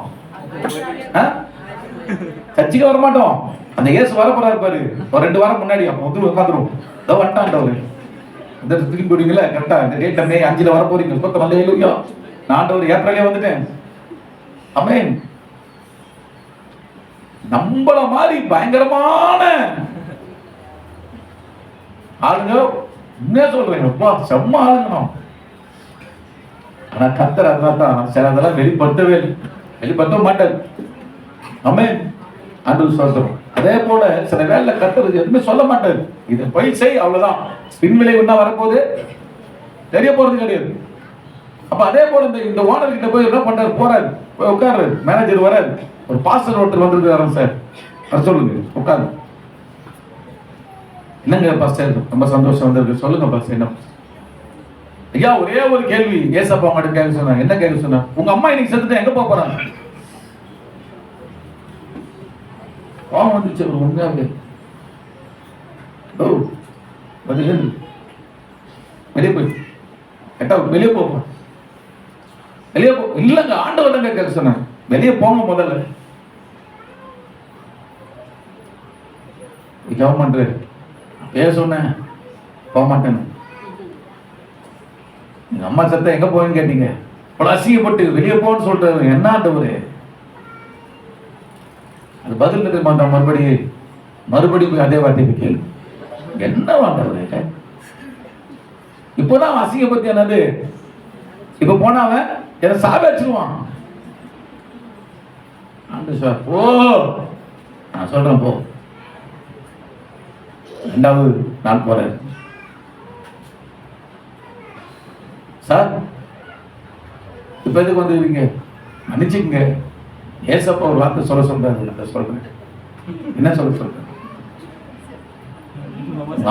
சர்ச்சைக்கு வர மாட்டோம். அந்த இயேசு வரப்போறாரு பாரு, ஒரு 2 வாரம் முன்னாடி அப்போ வந்து உட்காந்துருவோம். இதோ வந்துட்டான் அவரு. இந்த தூக்கி போடுவீங்களா கரெக்டா இந்த டேட் மே 5 வர போறீங்க. அல்லேலூயா, நான் ஒரு ஏப்ரலே வந்துட்டேன். ஆமென். நம்மள மாதிரி பயங்கரமான ஆளுங்க என்ன சொல்றீங்க, செம்ம ஆளுங்க. ஆனா கர்த்தர் அதான் சில அதெல்லாம் வெளிப்படுத்த மாட்டார். ஆமென். ஆண்டவர் சொல்றோம். அதே போல சில வேலை கர்த்தர் எதுவுமே சொல்ல மாட்டார். இதை போய் செய், அவ்வளவுதான். பின் விளைவு என்ன வரப்போகுது தெரிய போறது கிடையாது. அப்ப அதே போல இந்த ஓனர் கிட்ட போய் என்ன பண்றாரு, போறாரு, போய் உட்கார்றாரு. மேனேஜர் வராரு, ஒரு பாஸ்டர் ஒருத்தர் வந்திருக்காரு. சார் வர சொல்லுங்க, உட்காரு. என்னங்க பாஸ்டர், ரொம்ப சந்தோஷம் வந்திருக்கு, சொல்லுங்க பாஸ்டர். என்ன ஐயா, ஒரே ஒரு கேள்வி ஏசப்பா மட்டும் கேட்க சொன்னாங்க. என்ன கேட்க சொன்னா, உங்க அம்மா இன்னைக்கு செத்துட்டு எங்க போக போறாங்க? கோவம் வந்துச்சு ஒரு உண்மையாவே. வெளியே போய் கேட்டா வெளியே போப்போம், வெளியே போ. இல்லங்க ஆண்டவர் தாங்க கேட்க சொன்னாங்க, வெளியே போங்க முதல்ல. ஜெபம் பண்றாரு. பேச சொன்னேன், போக மாட்டேன்னு. எங்க அம்மா சத்த எங்க போயின்னு கேட்டீங்க, பல அசிங்கப்பட்டு வெளியே போன்னு சொல்றாரு. என்ன ஆண்டவரு அது பதில் கட்ட மாட்டான். மறுபடியும் போய் அதே வார்த்தை போய் கேள்வி, என்ன ஆண்டவரு இப்போதான் அசிங்கப்பத்தி என்னது, இப்ப போனவன் என்ன சாப வச்சிருவான். ஆண்டு சார் போ, நான் சொல்றேன் போ. ரெண்டாவது நாள் போறேன். சார் இப்ப எதுக்கு வந்துருக்கீங்க, மன்னிச்சுக்கங்க, ஏசப்பா ஒரு வார்த்தை சொல்ல சொல்றாரு. சொல்றேன், என்ன சொல்ல சொல்றேன்?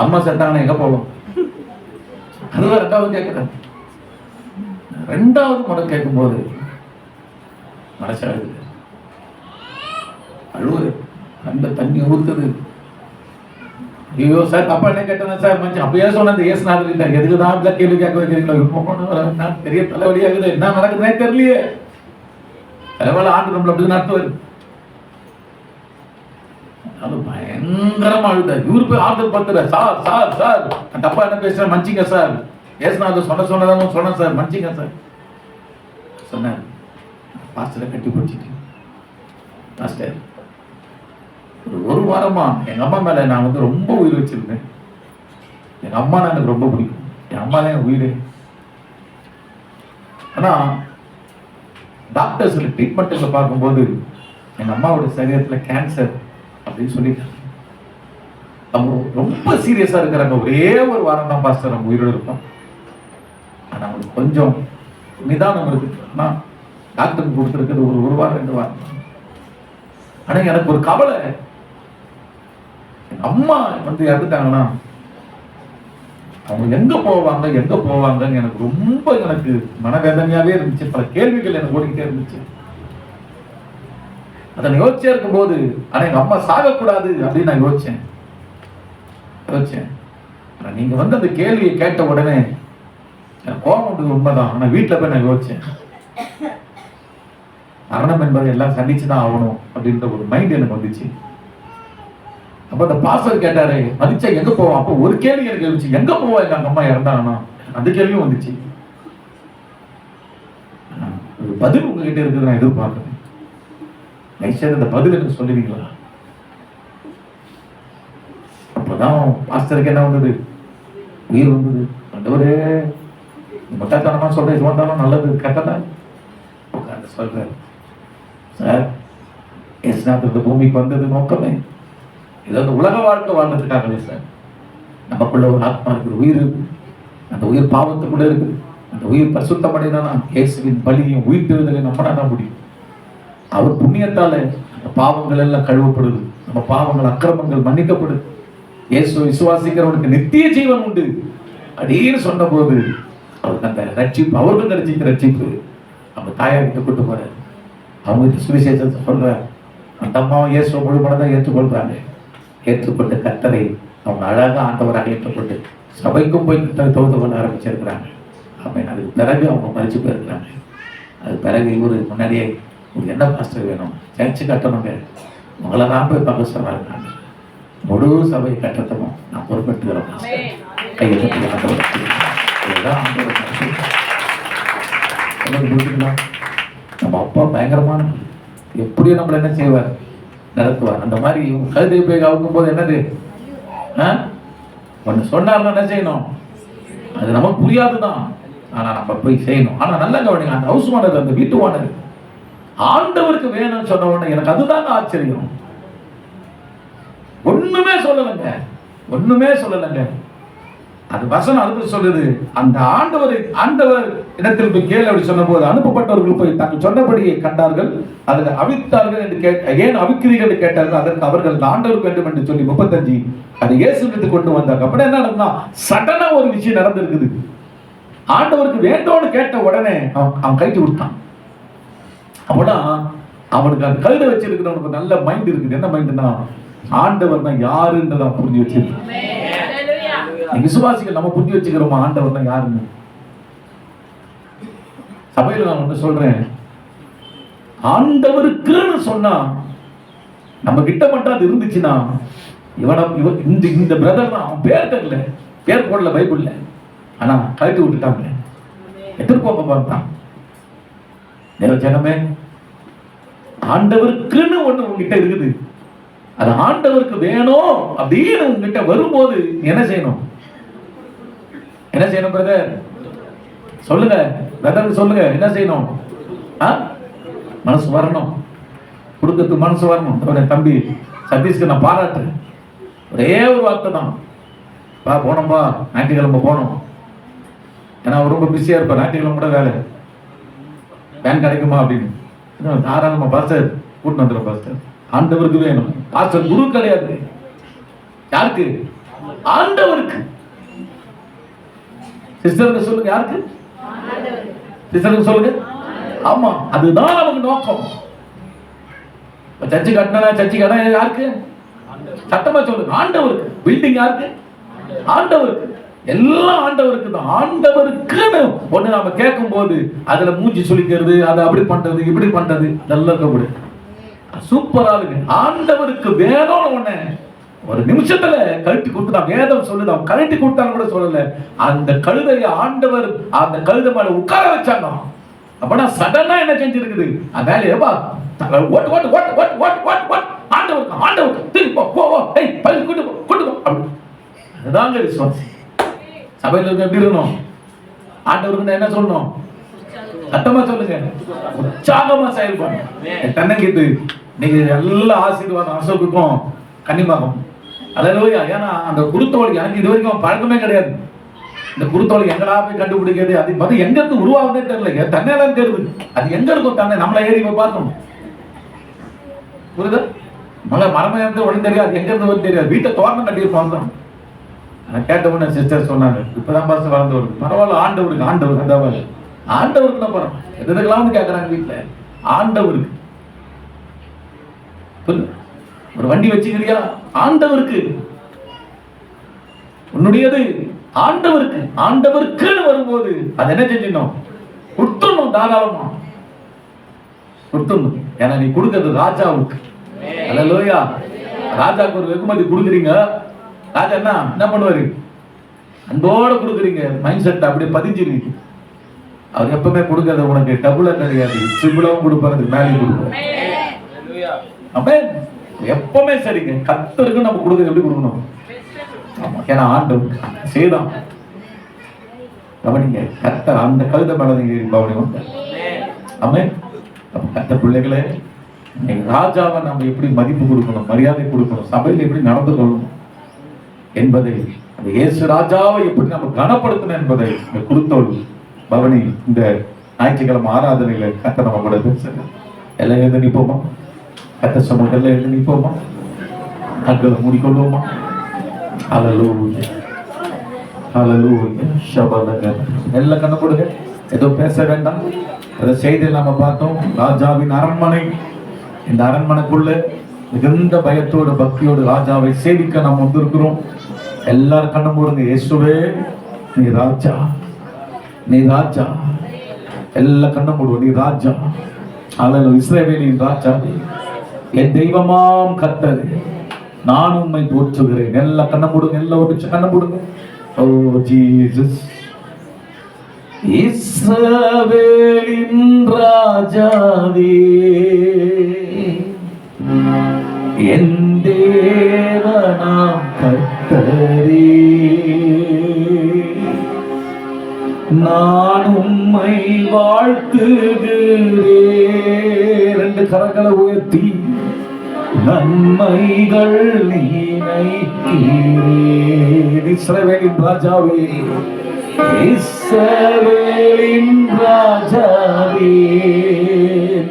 அம்மா செத்தாங்கன்னா எங்க போவோம்? அதுதான் ரெண்டாவது கேட்கிறேன். ரெண்டாவது முறை கேட்கும் போது மனசாகுது, அழுவுது, அந்த தண்ணி ஊத்துது. ஐயோ சார் தப்பா என்ன கேட்டேன் சார், மஞ்சள் அப்பயே சொன்ன ஏசுநாதர் எதுக்கு தான் கேள்வி கேட்க வைக்கிறீங்களோ, பெரிய தலைவலியாகுது, என்ன நடக்குதுன்னே தெரியலையே. தலைவலி ஆண்டு நம்மள அப்படி நடத்துவாரு. அது பயங்கரமா அழுத. இவரு போய் ஆறுதல் படுத்துற, சார் சார் சார் தப்பா என்ன பேசுறேன், மன்னிச்சிங்க சார், ஏசுநாதர் சொன்னதான் சொன்னேன் சார், மன்னிச்சிங்க சார் சொன்னார். பாஸ்டரை கட்டி பிடிச்சிட்டு, பாஸ்டர் ஒரு வாரமா எங்க அம்மா மேல நான் ரொம்ப உயிர் வச்சிருந்தேன். எங்க அம்மா எனக்கு ரொம்ப பிடிக்கும், என் அம்மா தான் என் உயிர். ஆனா டாக்டர்ஸ் ட்ரீட்மெண்ட்ல பார்க்கும்போது எங்க அம்மாவோட சரீரத்துல கேன்சர் அப்படின்னு சொல்லிட்டாங்க. அவங்க ரொம்ப சீரியஸா இருக்கிறாங்க. ஒரே ஒரு வாரம் தான் பாஸ்டர் நம்ம உயிரோடு இருக்கோம். ஆனா அவங்களுக்கு கொஞ்சம் நிதானம் இருக்கு. ஆனா டாக்டர் கொடுத்துருக்கிறது ஒரு வாரம் 2 வாரம். ஆனா எனக்கு ஒரு கவலை, அம்மா இறந்துட்டாங்கன்னா அவங்க எங்க போவாங்கன்னு எனக்கு ரொம்ப மனவேதனையாவே இருந்துச்சு. பல கேள்விகள் எனக்கு ஓடிக்கிட்டே இருந்துச்சு. அதை யோசிச்சே இருக்கும் போது, ஆனா எங்க அம்மா சாகக்கூடாது அப்படின்னு நான் யோசிச்சேன். நீங்க அந்த கேள்வியை கேட்ட உடனே எனக்கு கோபம் வந்தது உண்மைதான். ஆனா வீட்டுல போய் நான் யோசிச்சேன், மரணம் என்பதை எல்லாம் சந்திச்சுதான் ஆகணும் அப்படின்ற ஒரு மைண்ட் எனக்கு வந்துச்சு. அப்ப அந்த பாஸ்டர் கேட்டாரு, மதிச்சா எங்க போவோம்? அப்ப ஒரு கேள்வி எனக்கு இருந்துச்சு, எங்க போவா எங்க அம்மா இறந்தாங்கன்னா? அந்த கேள்வியும் வந்துச்சு. ஒரு பதில் உங்ககிட்ட இருக்குது, நான் எதிர்பார்க்கிறேன். இந்த பதில் எனக்கு சொல்லுவீங்களா? அப்பதான் பாஸ்டருக்கு என்ன வந்தது, உயிர் வந்தது. ஆண்டவரே முட்டாத்தனமா சொல்றேன், இது வந்தாலும் நல்லது கரெக்டாதான் உட்கார்ந்து சொல்றாரு. சார் ஏசுநாதர் பூமிக்கு வந்தது நோக்கமே இது உலக வாழ்க்கை வாழ்றதுக்காகவே சார். நமக்குள்ள ஒரு ஆத்மா இருக்கு, உயிர் இருக்கு. அந்த உயிர் பாவத்துக்குள்ள இருக்கு. அந்த உயிர் பரிசுத்தமடைனா இயேசுவின் பலியும் உயிர் பெறுதலை நம்மளால முடியும். அவர் புண்ணியத்தால அந்த பாவங்கள் எல்லாம் கழுவப்படுது. நம்ம பாவங்கள் அக்கிரமங்கள் மன்னிக்கப்படுது. இயேசு விசுவாசிக்கிறவனுக்கு நித்திய ஜீவன் உண்டு அப்படின்னு சொன்ன போது அவருக்கு அந்த ரட்சிப்பு, அவருக்கும் கிடைச்சிக்கிற ரட்சிப்பு நம்ம தாயார்கிட்ட கூட்டு போற, அவங்க சுவிசேஷத்தை சொல்ற. அந்த அம்மாவும் இயேசு முழு மனதை ஏற்றுக்கொள்றாங்க. ஏற்றுக்கொண்டு கர்த்தரை அவங்க அழகா ஆண்டவராக ஏற்றுக்கொண்டு சபைக்கும் போய் கர்த்தரை தொழுது கொள்ள ஆரம்பிச்சிருக்கிறாங்க. ஆமாம். அதுக்கு பிறகு அவங்க மறிச்சு போயிருக்கிறாங்க. அது பிறகு இவரு முன்னாடியே என்ன பாஸ்டர் வேணும், சர்ச்சு கட்டணுங்க, உங்களை தான் போய் பார்க்க சொல்றாங்க. முழு சபை கட்டத்தமும் நான் பொறுப்பெடுத்துக்கிறேன். கையை நம்ம அப்பா பயங்கரமான, எப்படியும் நம்மள என்ன செய்வார், நடத்துவார். அந்த மாதிரி கழுதை போய் அவுக்கும் போது என்னது ஒன்று சொன்னார்னா என்ன செய்யணும், அது நமக்கு புரியாதுதான், ஆனா நம்ம போய் செய்யணும். ஆனா நல்ல கவனிங்க, அந்த ஹவுஸ் ஓனர், அந்த வீட்டு ஓனர் ஆண்டவருக்கு வேணும்னு சொன்ன உடனே எனக்கு அதுதாங்க ஆச்சரியம். ஒண்ணுமே சொல்லலைங்க, ஒண்ணுமே சொல்லலைங்க. அது வசனம் அனுப்ப சொல்லுது, அந்த ஆண்டவர் இடத்தில் போய் கேள் அப்படி சொன்ன போது அனுப்பப்பட்டவர்கள் போய் தாங்கள் சொன்னபடியே கண்டார்கள், அதில் அவித்தார்கள் என்று ஏன் அவிக்கிறீர்கள் என்று கேட்டார்கள். அதற்கு அவர்கள் ஆண்டவருக்கு வேண்டும் என்று சொல்லி 35 அது இயேசுவிற்கு கொண்டு வந்தாங்க. அப்படி என்ன நடந்தா, சடனா ஒரு விஷயம் நடந்திருக்குது. ஆண்டவருக்கு வேண்டோன்னு கேட்ட உடனே அவன் கைட்டு விட்டான். அப்படா அவனுக்கு அந்த கழுதை வச்சிருக்கிறவனுக்கு நல்ல மைண்ட் இருக்குது. என்ன மைண்ட்னா, ஆண்டவர் தான் யாருன்றத புரிஞ்சு வச்சிருக்கேன். விசுவாசிகள் நம்ம புரிஞ்சு வச்சுக்கிறோமா ஆண்டவர் தான் யாருன்னு? சபையில நான் ஒன்று சொல்றேன், ஆண்டவருக்குன்னு சொன்னா நம்ம கிட்ட மட்டும் அது இருந்துச்சுன்னா, இந்த பிரதர் தான், அவன் பேர் தெரியல, பேர் போடல பைபிள்ல, ஆனா கழட்டி விட்டுட்டாங்க. எதிர்பார்க்க பார்த்தான். ஜனமே, ஆண்டவருக்குன்னு ஒண்ணு உங்ககிட்ட இருக்குது, அது ஆண்டவருக்கு வேணும் அப்படின்னு உங்ககிட்ட வரும்போது என்ன செய்யணும்? என்ன செய்யணும் பிரதர்? சொல்லுங்க பிரதர், சொல்லுங்க என்ன செய்யணும்? மனசு வரணும், கொடுக்கறதுக்கு மனசு வரணும். தம்பி சதீஷ்க்கு நான் பாராட்டுறேன். ஒரே ஒரு வார்த்தை தான், போனோம்பா, ஞாயிற்றுக்கிழமை போனோம். ஏன்னா ரொம்ப பிஸியா இருப்பேன், ஞாயிற்றுக்கிழமை கூட வேலை, வேன் கிடைக்குமா அப்படின்னு. தாராளமா பாஸ்டர் கூட்டு வந்துடும் பாஸ்டர். ஆண்டவருக்கு வேணும். பாஸ்டர் குரு கிடையாது, யாருக்கு? ஆண்டவருக்கு. சிஸ்டருக்கு சொல்லுங்க, யாருக்கு? சிஸ்டருக்கு சொல்லுங்க. ஆமா, அதுதான் நமக்கு நோக்கம். சர்ச்சு கட்டினா சர்ச்சு கடை யாருக்கு? சட்டமா சொல்லுங்க, ஆண்டவருக்கு. பில்டிங் யாருக்கு? ஆண்டவருக்கு. எல்லாம் ஆண்டவருக்கு தான். ஆண்டவருக்குன்னு ஒண்ணு நாம கேட்கும் போது அதுல மூஞ்சி சுளிக்கிறது, அதை அப்படி பண்றது இப்படி பண்றது அதெல்லாம் சூப்பரா இருக்கு. ஆண்டவருக்கு வேணும்னு ஒண்ணு ஒரு நிமிஷத்துல கழட்டி கொடுத்து, வேதம் சொல்லுது, அவன் கழட்டி கொடுத்தாலும் கூட சொல்லல, அந்த கழுதையை ஆண்டவர் அந்த கழுதை மேல உட்கார வச்சாங்க. அப்பனா சடனா என்ன செஞ்சிருக்குது, அந்த வேலையப்பா ஆண்டவருக்கு ஆண்டவருக்கு திருப்பி போ, கூட்டு அப்படி. அதுதாங்க விசுவாசி. சபையில எப்படி இருக்கணும்? ஆண்டவருக்கு என்ன சொல்லணும்? சத்தமா சொல்லுங்க, உற்சாகமா செயல்படணும். தன்னங்கிட்டு நீங்க எல்லா ஆசீர்வாதம் அசோக்குக்கும் கன்னிமாகும். அல்லேலூயா. ஏன்னா அந்த குருத்தோலை எனக்கு இது வரைக்கும் பழக்கமே கிடையாது. இந்த குருத்தோலை எங்கடா போய் கண்டுபிடிக்கிறது, அது வந்து எங்க இருந்து உருவாகுதே தெரியல, தன்னையெல்லாம் தெரியுது. அது எங்க இருக்கும், தன்னை நம்மள ஏறி போய் பார்க்கணும். புரியுதா? மரமே இருந்து ஒன்றும் தெரியாது, எங்க இருந்து ஒன்றும் தெரியாது. வீட்டை தோரணம் கட்டியிருப்பாங்க. கேட்ட உடனே சிஸ்டர் சொன்னாங்க, இப்பதான் பாச வளர்ந்து வருது. பரவாயில்ல, ஆண்டவருக்கு. ஆண்டவருக்கு அந்த ஆண்டவருக்கு தான் பரவாயில்ல. எதுக்கெல்லாம் கேட்கறாங்க வீட்டுல, ஆண்டவருக்கு. ஒரு வண்டி வச்சுக்கிறியா? ஆண்டவருக்கு. உன்னுடையது ஆண்டவருக்கு. ஆண்டவருக்குன்னு வரும்போது அது என்ன செஞ்சிடணும்? கொடுத்துடணும், தாராளமா கொடுத்துடணும். ஏன்னா நீ கொடுக்கிறது ராஜாவுக்கு. அல்லேலூயா. ராஜாவுக்கு ஒரு வெகுமதி கொடுக்குறீங்க, ராஜா என்ன பண்ணுவாரு? அன்போட கொடுக்குறீங்க, மைண்ட் செட் அப்படியே பதிஞ்சிருக்கு. அவர் எப்பவுமே கொடுக்கறது உனக்கு டபுளா கிடையாது, ட்ரிபிளாவும் கொடுப்பாரு, மேலே கொடுப்பாரு. எப்பவுமே சரிங்க. கர்த்தருக்கு நம்ம கொடுக்க எப்படி கொடுக்கணும்? ஏன்னா ஆண்டவர் செய்தான். கவனிங்க, கர்த்தர் அந்த கழுதை மேல நீங்க கவனி வந்தார். ஆமென். கர்த்தர் பிள்ளைகளே, ராஜாவை நம்ம எப்படி மதிப்பு கொடுக்கணும், மரியாதை கொடுக்கணும், சபையில் எப்படி நடந்து கொள்ளணும் என்பதை, அந்த இயேசு ராஜாவை எப்படி நம்ம கனப்படுத்தணும் என்பதை கொடுத்தோள் பவனி இந்த ஞாயிற்றுக்கிழமை ஆராதனையில கர்த்தர் நம்ம கூட பேசுங்க. எல்லாம் எழுந்து நிற்போமா? கர்த்தர் சமூகத்துல எழுந்து நிற்போமா? கண்களை மூடிக்கொள்வோமா? ஹல்லேலூயா, ஹல்லேலூயா. ஷபலக எல்லாம் கண்ண போடுங்க. ஏதோ பேச வேண்டாம். அந்த செய்தியில் நாம பார்த்தோம், ராஜாவின் அரண்மனை. இந்த அரண்மனைக்குள்ள மிகுந்த பயத்தோடு பக்தியோடு ராஜாவை சேவிக்க நாம் வந்திருக்கிறோம். எல்லாரும் கண்ண போடுங்க. இயேசுவே நீ ராஜா, நீ ராஜா. எல்லா கண்ண போடுவோம், நீ ராஜா. அல்லேலூயா. இஸ்ரவேலின் ராஜா, என் தெய்வமாம் கர்த்தர், நான் உம்மை போற்றுகிறேன். எல்லா கண்ண போடுங்க, எல்லாம் ஒரு கண்ண போடுங்க. ஓ ஜீசஸ், இஸ்ரவேலின் ராஜாவே, என் தேவனாம் கர்த்தரே, நான் உம்மை வாழ்த்துகிறேன். ரெண்டு கரங்களை உயர்த்தி நன்மைகள் நினைக்கிறேன். இஸ்ரவேலின் ராஜாவே, இஸ்ரவேலின் ராஜாவே,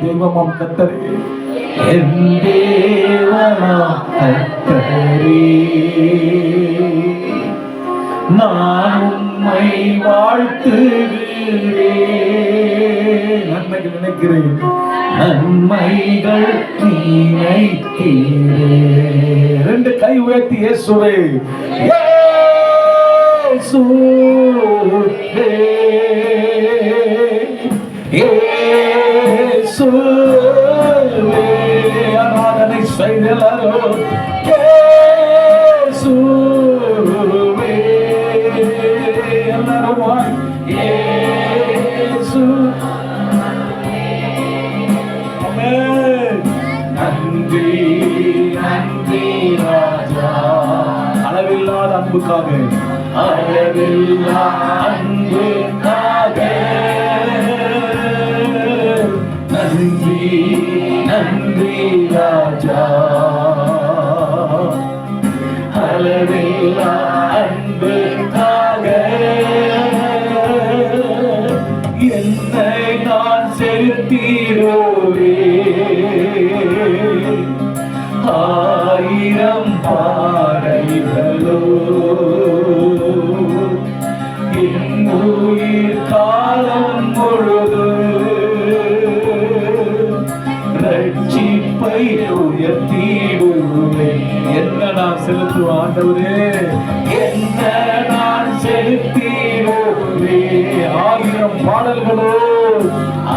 தெய்வமாம் கர்த்தரே, என் தேவனாம் கர்த்தரே, நான் உம்மை வாழ்த்துகிறேன். நன்மைகள் நினைக்கிறேன், நன்மைகள் நினைக்கிறேன். ரெண்டு கை உயர்த்தி இயேசுவே, இயேசுவே, இயேசுவே, ஆராதனை செய்தலாரோ, இயேசுவே, எல்லாரும் இயேசு. நன்றி நன்றி ராஜா, அளவில்லாத அன்புக்காக, அளவில்லா அன்புக்காக, நன்றி நன்றி ராஜா, அளவில்லா அன்புக்காக, என்னை நான் செலுத்தீரோவே, ஆயிரம் பாடைகளோ, என் உயிர் காலம் முழுது ரட்சிப்பை உயர்த்திடுவேன். என்ன நான் செலுத்துவேன் ஆண்டவரே, என்ன நான் செலுத்திடுவேன். ஆயிரம் பாடல்களோ,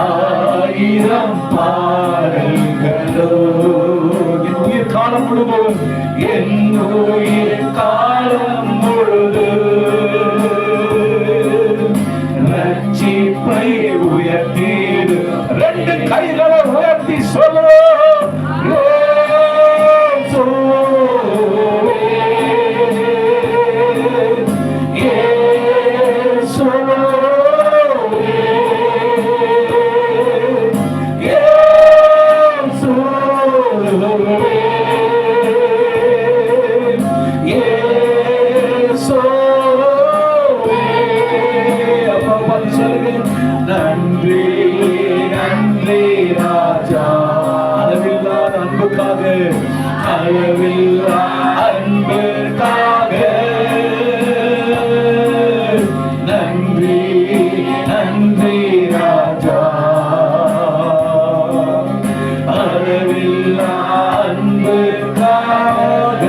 ஆயிரம் பாடல்களோ, என் உயிர் காலம் முழுவதும், என் உயிர் காலம் முழுது ரட்சிப்பை உயர்த்தீடு. ரெண்டு கைகளை உயர்த்தி சொல்லு, நன்றி நன்றி ராஜா, அளவில்லாத அன்புக்காக, அளவில்லா அன்புக்காக, நன்றி நன்றி ராஜா, அளவில்லா அன்புக்காக.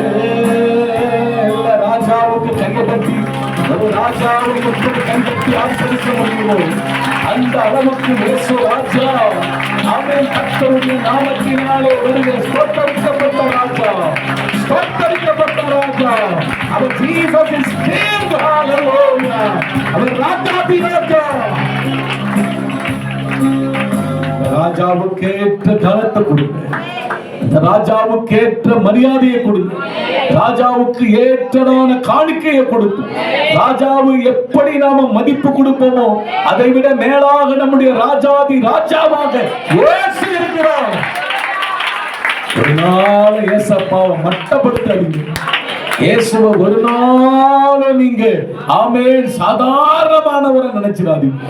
ராஜாவுக்கு கையப்பட்டி, ஒரு ராஜாவுக்கு கைப்பற்றி ஆசரிக்க முடியுமோ அந்த அளவுக்கு இயேசு ராஜா, அவன் கர்த்தருடைய நாமத்தினாலே வருகிற ஸ்தோத்தரிக்கப்பட்ட ராஜா, ஸ்தோத்தரிக்கப்பட்ட ராஜா, அவர் ஜீசஸ் இஸ் கிங். ஹalleluya, அவர் ராஜாதி ராஜா. ராஜாவுக்கு ஏற்ற கனத்தை கொடுங்க, ராஜாவுக்கு ஏற்ற மரியாதையை கொடுங்க, ராஜாவுக்கு ஏற்றதான காணிக்கையை கொடுத்து, ராஜாவு எப்படி நாம மதிப்பு கொடுப்போமோ அதை விட மேலாக நம்முடைய ராஜாதி ராஜாவாக இயேசு இருக்கிறார். ஒரு நாள் இயேசப்பாவை மட்டப்படுத்தாதீங்க, இயேசுவை ஒரு நாள் நீங்க ஆமென் சாதாரணமானவரை நினைச்சிடாதீங்க.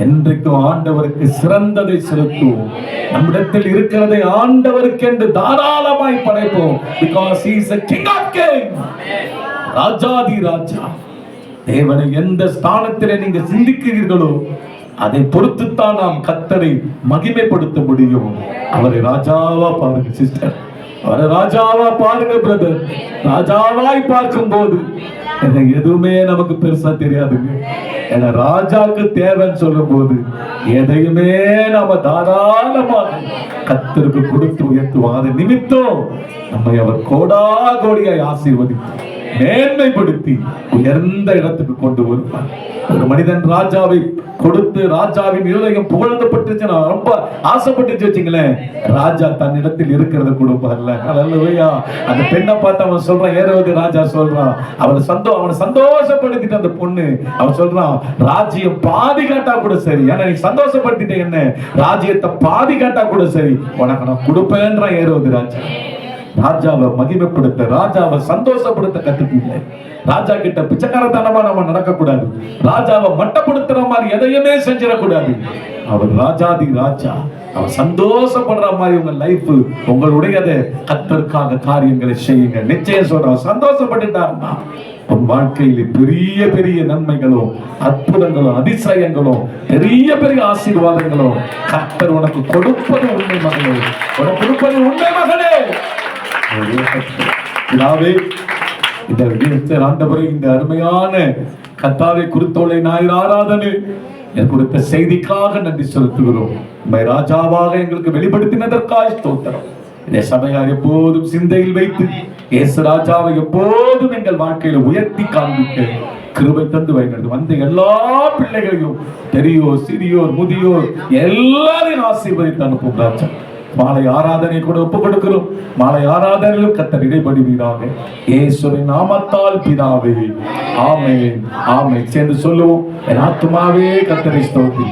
என்றைக்கும் ஆண்டவருக்கு சிறந்ததை செலுத்துவோம், நம்மிடத்தில் இருக்கிறதை ஆண்டவருக்கு என்று தாராளமாய் படைப்போம். because he is a king of kings, ராஜாதி ராஜா. தேவனை எந்த ஸ்தானத்திலே நீங்க சிந்திக்கிறீர்களோ அதை பொறுத்துத்தான் நாம் கர்த்தரை மகிமைப்படுத்த முடியும். அவரை ராஜாவா பாருங்க சிஸ்டர், அவரை ராஜாவா பாருங்க பிரதர். ராஜாவாய் பார்க்கும் போது எதுவுமே நமக்கு பெருசா தெரியாதுங்க. ஏன்னா ராஜாக்கு தேவைன்னு சொல்லும் போது எதையுமே நாம தாராளமாக கர்த்தருக்கு கொடுத்து உயர்த்துவோம். அது நிமித்தம் நம்மை அவர் கோடா கோடியாய் ஆசீர்வதிப்பார். மேன்மைப்படுத்தி உயர்ந்த இடத்துக்கு கொண்டு வருவார். ஒரு மனிதன் ராஜாவை கொடுத்து ராஜாவின் இருதயம் புகழ்ந்தப்பட்டுச்சு, ரொம்ப ஆசைப்பட்டுச்சு வச்சுங்களேன், ராஜா தன்னிடத்தில் இருக்கிறத கொடுப்பார்ல. அல்லேலூயா. அந்த பெண்ணை பார்த்து அவன் சொல்றான், ஏரோது ராஜா சொல்றான், அவனை சந்தோஷப்படுத்திட்டு அந்த பொண்ணு அவன் சொல்றான், ராஜ்யம் பாதி காட்டா கூட சரி, ஏன்னா நீ சந்தோஷப்படுத்திட்டே என்ன, ராஜ்யத்தை பாதி காட்டா கூட சரி, உனக்கு நான் கொடுப்பேன்றான் ஏரோது ராஜா. ராஜாவை மகிமைப்படுத்த, ராஜாவை சந்தோஷப்படுத்த கத்துக்கீங்க. ராஜா கிட்ட பிச்சைக்காரத்தனமா நம்ம நடக்கக்கூடாது. ராஜாவை மட்டப்படுத்துற மாதிரி எதையுமே செஞ்சிடக்கூடாது. அவர் ராஜாதி ராஜா, அவர் சந்தோஷப்படுற மாதிரி உங்க லைஃப் உங்களுடையதை கர்த்தருக்காக காரியங்களை செய்யுங்க. நிச்சயம் சொல்றோம், சந்தோஷப்பட்டுட்டாருன்னா உன் வாழ்க்கையில பெரிய பெரிய நன்மைகளும் அற்புதங்களும் அதிசயங்களும் பெரிய பெரிய ஆசீர்வாதங்களும் கர்த்தர் உனக்கு கொடுப்பது உண்மை மகளே, உனக்கு கொடுப்பது உண்மை மகளே. இந்த அருமையான கர்த்தாவை குறித்தோலை ஞாயிறு ஆராதனை கொடுத்த செய்திக்காக நன்றி செலுத்துகிறோம். ராஜாவாக எங்களுக்கு வெளிப்படுத்தினதற்காக ஸ்தோத்திரம். இந்த சபையார் எப்போதும் சிந்தையில் வைத்து இயேசு ராஜாவை எப்போதும் எங்கள் வாழ்க்கையில உயர்த்தி காண்பிக்க கிருபை தந்து வைக்கிறது. வந்த எல்லா பிள்ளைகளையும் பெரியோர் சிறியோர் முதியோர் எல்லாரையும் ஆசீர்வதித்து அனுப்பும் ராஜா. மாலை ஆராதனை கூட ஒப்பு கொடுக்கிறோம். மாலை ஆராதனையில் கர்த்தர் இடைபடுவீராக, இயேசுவின் நாமத்தால் பிதாவே, ஆமென் ஆமென். சேர்ந்து சொல்லுவோம், என் ஆத்துமாவே கர்த்தரை ஸ்தோத்திரி,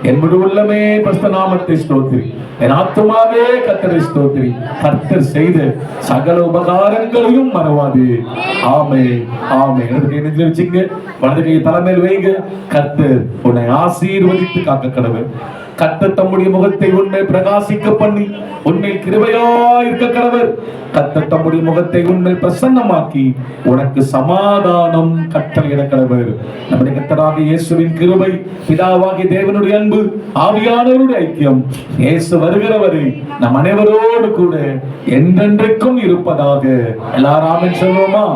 என் முழு உள்ளமே பரிசுத்த நாமத்தை ஸ்தோத்திரி, என் ஆத்துமாவே கர்த்தரை ஸ்தோத்திரி, கர்த்தர் செய்த சகல உபகாரங்களையும் மறவாது. ஆமென் ஆமென். இடது கை நெஞ்சில வச்சுங்க, வலது கை தலைமையில் வைங்க. கர்த்தர் உன்னை ஆசீர்வதித்து காக்க கடவுள். கர்த்தர் தம்முடைய முகத்தை உன்னை பிரகாசிக்க பண்ணி உன்னை கிருபையா இருக்க கடவர். கர்த்தர் தம்முடைய முகத்தை உன்னை பிரசன்னமாக்கி உனக்கு சமாதானம் கட்டளையிட கடவர். நம்முடைய கர்த்தராகிய இயேசுவின் கிருபை, பிதாவாகிய தேவனுடைய அன்பு, ஆவியானவருடைய ஐக்கியம் இயேசு வருகிற வரை நம் அனைவரோடு கூட என்றென்றைக்கும் இருப்பதாக. எல்லாரும் ஆமென் சொல்லுவோமா?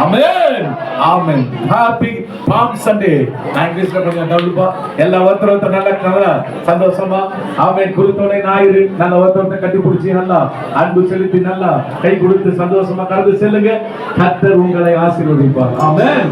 Amen amen. Happy palm Sunday. இங்கிலீஷ்ல கொஞ்சம் டவுன்பா. எல்லா ஒருத்தர் நல்லா சந்தோஷமா ஆமென். குறித்தோலை ஞாயிறு நல்ல ஒருத்தர் கட்டி பிடிச்சி நல்லா அன்பு செலுத்தி நல்லா கை கொடுத்து சந்தோஷமா கடந்து செல்லுங்க. கர்த்தர் உங்களை ஆசீர்வதிப்பார். ஆமென்.